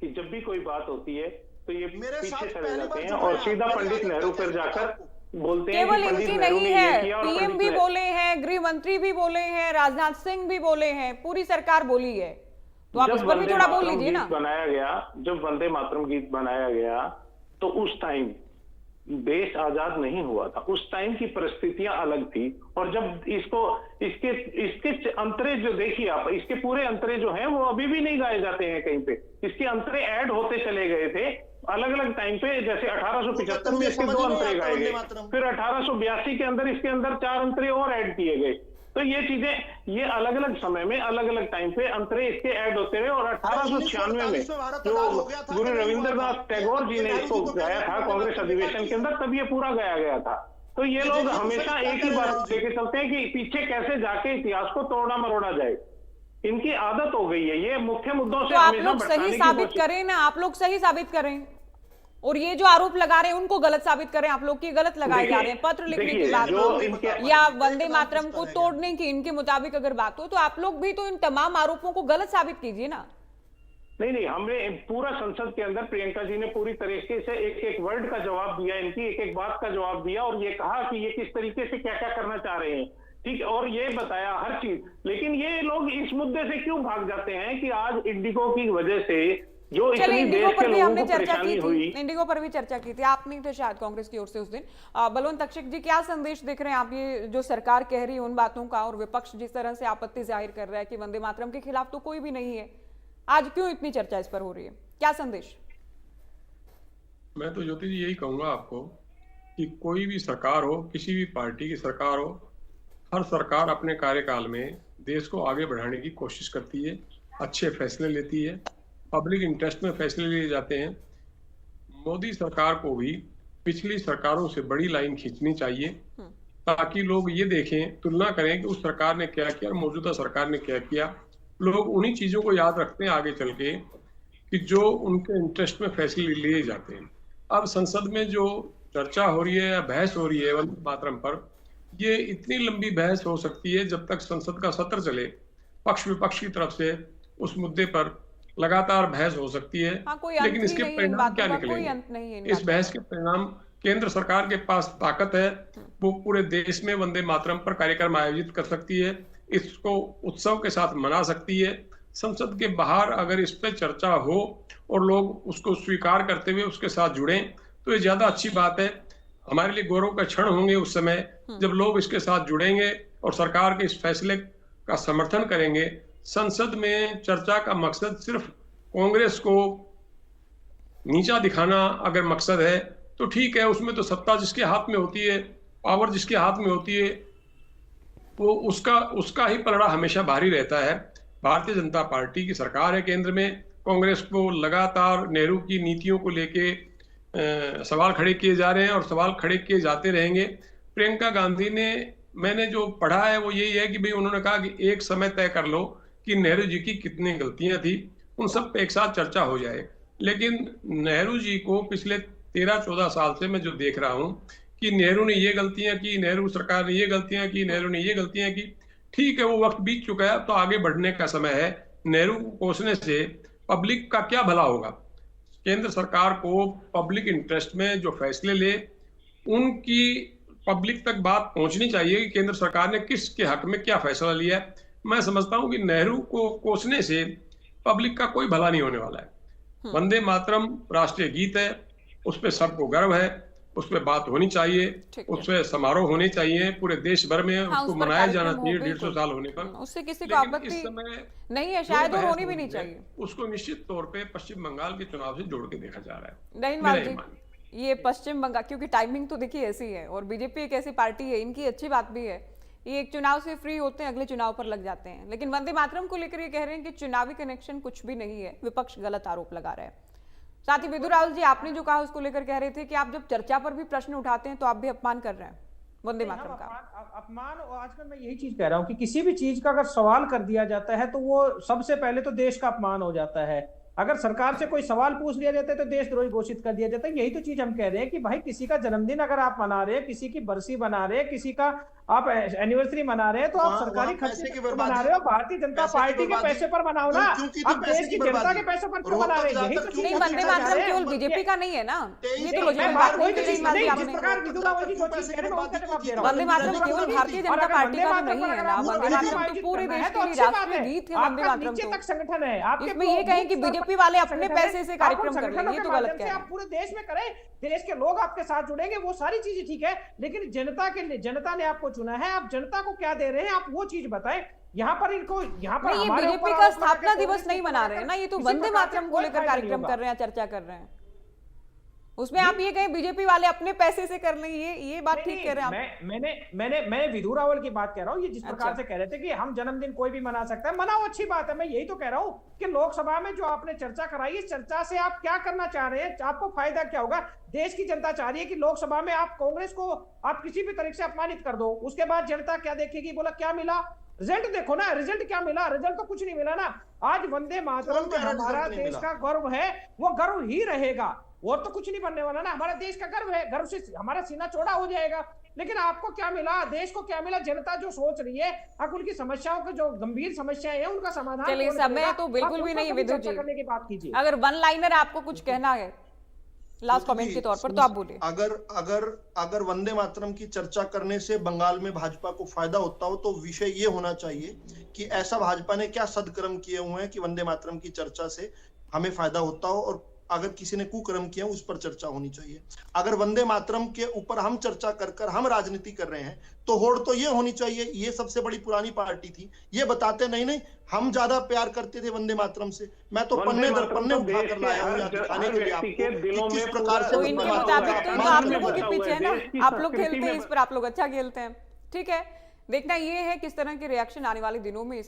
[SPEAKER 7] कि जब भी कोई बात होती है तो ये पीछे चले जाते हैं और सीधा पंडित नेहरू पर जाकर बोलते हैं।
[SPEAKER 1] केवल इनकी नहीं है, पीएम भी बोले हैं, गृह मंत्री भी बोले हैं, राजनाथ सिंह भी बोले हैं, पूरी सरकार बोली है, तो आप इस पर भी थोड़ा बोल लीजिए ना।
[SPEAKER 7] बनाया गया, जब वंदे मातरम गीत बनाया गया तो उस टाइम देश आजाद नहीं हुआ था, उस टाइम की परिस्थितियां अलग थी। और जब इसके अंतरे जो देखिए आप, इसके पूरे अंतरे जो हैं वो अभी भी नहीं गाए जाते हैं कहीं पे। इसके अंतरे ऐड होते चले गए थे अलग अलग टाइम पे। जैसे 1875 में इसके 2 अंतरे गाए गए, फिर 1882 के अंदर इसके अंदर 4 अंतरे और ऐड किए गए। तो ये चीजें ये अलग अलग समय में अलग अलग टाइम पे अंतरे इसके ऐड होते रहे। और 1896 में जो गुरु रविंद्रनाथ टैगोर जी ने इसको गाया था कांग्रेस अधिवेशन के अंदर, तब ये पूरा गाया गया था। तो ये लोग हमेशा एक ही बात लेके चलते हैं कि पीछे कैसे जाके इतिहास को तोड़ना मरोड़ा जाए। इनकी आदत हो गई है, ये मुख्य मुद्दों से
[SPEAKER 1] तो आप लोग सही साबित करें ना, आप लोग सही साबित करें, और ये जो आरोप लगा रहे हैं उनको गलत साबित करें। आप लोग की गलत लगाए जा रहे हैं, पत्र लिखने की बात हो या वंदे मातरम को तोड़ने की इनके मुताबिक अगर बात हो, तो आप लोग भी तो इन तमाम आरोपों को गलत साबित कीजिए ना।
[SPEAKER 7] नहीं, हमने पूरा संसद के अंदर प्रियंका जी ने पूरी तरीके से एक एक वर्ड का जवाब दिया, इनकी एक एक बात का जवाब दिया, और ये कहा कि ये किस तरीके से क्या क्या करना चाह रहे हैं, ठीक, और ये बताया हर चीज। लेकिन ये लोग इस मुद्दे से क्यों भाग जाते हैं कि आज इंडिगो की वजह से जो इतनी देश के लोगों को परेशानी हुई।
[SPEAKER 1] इंडिगो पर भी चर्चा की थी, आप नहीं थे शायद कांग्रेस की ओर से उस दिन। बलवंत तक्षक जी, क्या संदेश देख रहे हैं आप, ये जो सरकार कह रही है उन बातों का, और विपक्ष जिस तरह से आपत्ति जाहिर कर रहा है कि वंदे मातरम के खिलाफ तो कोई भी नहीं है, आज क्यों इतनी चर्चा इस पर हो रही है, क्या संदेश?
[SPEAKER 8] मैं तो ज्योति जी यही कहूंगा आपको कि कोई भी सरकार हो, किसी भी पार्टी की सरकार हो, हर सरकार अपने कार्यकाल में देश को आगे बढ़ाने की कोशिश करती है, अच्छे फैसले लेती है, पब्लिक इंटरेस्ट में फैसले लिए जाते हैं। मोदी सरकार को भी पिछली सरकारों से बड़ी लाइन खींचनी चाहिए, ताकि लोग ये देखें, तुलना करें कि उस सरकार ने क्या किया और मौजूदा सरकार ने क्या किया। लोग उन्हीं चीजों को याद रखते हैं आगे चल के कि जो उनके इंटरेस्ट में फैसले लिए जाते हैं। अब संसद में जो चर्चा हो रही है या बहस हो रही है वंदे मातरम पर, ये इतनी लंबी बहस हो सकती है जब तक संसद का सत्र चले। पक्ष विपक्ष की तरफ से उस मुद्दे पर लगातार बहस हो सकती है, लेकिन इसके परिणाम क्या निकलेंगे? इस बहस के परिणाम, केंद्र सरकार के पास ताकत है, वो पूरे देश में वंदे मातरम पर कार्यक्रम आयोजित कर सकती है, इसको उत्सव के साथ मना सकती है। संसद के बाहर अगर इस पे चर्चा हो और लोग उसको स्वीकार करते हुए उसके साथ जुड़ें तो ये ज्यादा अच्छी बात है। हमारे लिए गौरव का क्षण होंगे उस समय जब लोग इसके साथ जुड़ेंगे और सरकार के इस फैसले का समर्थन करेंगे। संसद में चर्चा का मकसद सिर्फ कांग्रेस को नीचा दिखाना अगर मकसद है तो ठीक है, उसमें तो सत्ता जिसके हाथ में होती है, पावर जिसके हाथ में होती है, वो उसका ही पलड़ा हमेशा भारी रहता है। भारतीय जनता पार्टी की सरकार है केंद्र में, कांग्रेस को लगातार नेहरू की नीतियों को लेके सवाल खड़े किए जा रहे हैं और सवाल खड़े किए जाते रहेंगे। प्रियंका गांधी ने, मैंने जो पढ़ा है वो यही है कि भाई उन्होंने कहा कि एक समय तय कर लो कि नेहरू जी की कितनी गलतियां थी, उन सब पे एक साथ चर्चा हो जाए। लेकिन नेहरू जी को पिछले 13-14 साल से मैं जो देख रहा हूं कि नेहरू ने ये गलतियां की, नेहरू सरकार ने ये गलतियां की, नेहरू ने ये गलतियां की, ठीक है वो वक्त बीत चुका है, तो आगे बढ़ने का समय है। नेहरू को कोसने से पब्लिक का क्या भला होगा? केंद्र सरकार को पब्लिक इंटरेस्ट में जो फैसले ले उनकी पब्लिक तक बात पहुंचनी चाहिए कि केंद्र सरकार ने किसके हक में क्या फैसला लिया है। मैं समझता हूं कि नेहरू को कोसने से पब्लिक का कोई भला नहीं होने वाला है। वंदे मातरम राष्ट्रीय गीत है, उस पर सबको गर्व है, उस पर बात होनी चाहिए, उस पर समारोह होने चाहिए पूरे देश भर में, उसको मनाया जाना चाहिए 150 साल होने पर।
[SPEAKER 1] उससे किसी को आपत्ति नहीं है, शायद और होनी भी नहीं चाहिए।
[SPEAKER 8] उसको निश्चित तौर पे पश्चिम बंगाल के चुनाव से जोड़ के देखा जा रहा है।
[SPEAKER 1] नहीं ये पश्चिम बंगाल, क्योंकि टाइमिंग तो देखिए ऐसी है और बीजेपी एक ऐसी पार्टी है, इनकी अच्छी बात भी है, ये एक चुनाव से फ्री होते हैं, अगले चुनाव पर लग जाते हैं। लेकिन वंदे मातरम को लेकर ये कह रहे हैं कि चुनावी कनेक्शन कुछ भी नहीं है, विपक्ष गलत आरोप लगा रहा है। साथ ही विदुर राहुल जी, आपने जो कहा उसको लेकर कह रहे थे कि आप जब चर्चा पर भी प्रश्न उठाते हैं तो आप भी अपमान कर रहे हैं वंदे मातरम का।
[SPEAKER 10] अपमान, और आजकल मैं यही चीज कह रहा हूं कि किसी भी चीज का अगर सवाल कर दिया जाता है तो वो सबसे पहले तो देश का अपमान हो जाता है। अगर सरकार से कोई सवाल पूछ लिया जाता है तो देशद्रोही घोषित कर दिया जाता है। यही तो चीज हम कह रहे हैं कि भाई किसी का जन्मदिन अगर आप मना रहे हैं, किसी की बरसी मना रहे हैं, किसी का आप एनिवर्सरी मना रहे हैं, तो आप सरकारी खर्चे पर मना रहे हो, भारतीय जनता पार्टी के पैसे पर मनाओ ना, आप देश की जनता के पैसे पर क्यों मना रहे हैं? यही तो चीज।
[SPEAKER 1] वंदे मातरम केवल बीजेपी का नहीं है ना, ये तो लॉजिकल बात नहीं है।
[SPEAKER 10] जिस प्रकार विदुर रावल जी जो चीज कह रहे हैं मैं उसका जवाब दे रहा हूं।
[SPEAKER 1] वंदे मातरम केवल भारतीय जनता पार्टी का नहीं है ना, वंदे मातरम तो पूरे देश के लिए राष्ट्रीय गीत है। वंदे मातरम
[SPEAKER 10] नीचे तक संगठन है, आपके
[SPEAKER 1] इसमें ये कहें कि बीजेपी वाले अपने पैसे से कार्यक्रम कर रहे हैं, ये तो गलत कह रहे हैं।
[SPEAKER 10] आप पूरे देश में करें, देश के लोग आपके साथ जुड़ेंगे, वो सारी चीजें ठीक है, लेकिन जनता के लिए, जनता ने आपको चुना है, आप जनता को क्या दे रहे हैं आप वो चीज बताएं। यहाँ पर इनको, यहाँ पर
[SPEAKER 1] ये बीजेपी का स्थापना दिवस नहीं मना रहे हैं ना, ये तो वंदे मातरम को लेकर कार्यक्रम कर रहे हैं, चर्चा कर रहे हैं। उसमें आप ये कहें बीजेपी वाले अपने पैसे से कर लें, ये बात ठीक कह रहे हैं आप।
[SPEAKER 10] मैंने विदुर रावल की बात कह रहा हूँ। ये जिस प्रकार से कह रहे थे कि हम जन्मदिन कोई भी मना सकता है, मनाओ, अच्छी बात है। मैं यही तो कह रहा हूँ कि लोकसभा में जो आपने चर्चा कराई, इस चर्चा से आप क्या करना चाह रहे हैं, आपको फायदा क्या होगा? देश की जनता चाह रही है कि लोकसभा में आप कांग्रेस को आप किसी भी तरीके से अपमानित कर दो, उसके बाद जनता क्या देखेगी? बोला क्या मिला, रिजल्ट देखो ना, रिजल्ट क्या मिला? रिजल्ट तो कुछ नहीं मिला ना। आज वंदे मातरम जो हमारा देश का गर्व है, वो गर्व ही रहेगा, और तो कुछ नहीं बनने वाला ना। हमारा देश का गर्व है, गर्व से हमारा सीना चौड़ा हो जाएगा। लेकिन आपको क्या मिला, देश को क्या मिला? जनता जो सोच रही है, आप उनकी समस्याओं के, जो गंभीर समस्याएं हैं, उनका समाधान।
[SPEAKER 1] चलिए, समय तो बिल्कुल भी नहीं विदुर जी,
[SPEAKER 10] करने की बात कीजिए।
[SPEAKER 1] अगर वन लाइनर आपको कुछ कहना है लास्ट कमेंट के तौर पर तो आप बोलिए।
[SPEAKER 6] अगर वंदे मातरम की चर्चा करने से बंगाल में भाजपा को फायदा होता हो तो विषय ये होना चाहिए कि ऐसा भाजपा ने क्या सदकर्म किए हुए हैं कि वंदे मातरम की चर्चा से हमें फायदा होता हो, और अगर किसी ने कुकर्म किया उस पर चर्चा होनी चाहिए। अगर वंदे मातरम के ऊपर हम चर्चा कर हम राजनीति कर रहे हैं तो होड़ तो ये होनी चाहिए, ये सबसे बड़ी पुरानी पार्टी थी, ये बताते नहीं हम ज्यादा प्यार करते थे वंदे मातरम से। मैं तो पन्ने दर पन्ने उठा कर लाया हूं यहाँ दिखाने के लिए आपको कि किस प्रकार से
[SPEAKER 1] इनके मुताबिक तो आप लोगों के पीछे है ना, आप लोग खेलते हैं इस पर, आप लोग अच्छा खेलते हैं, ठीक है। देखना ये है किस तरह के रिएक्शन आने वाले दिनों में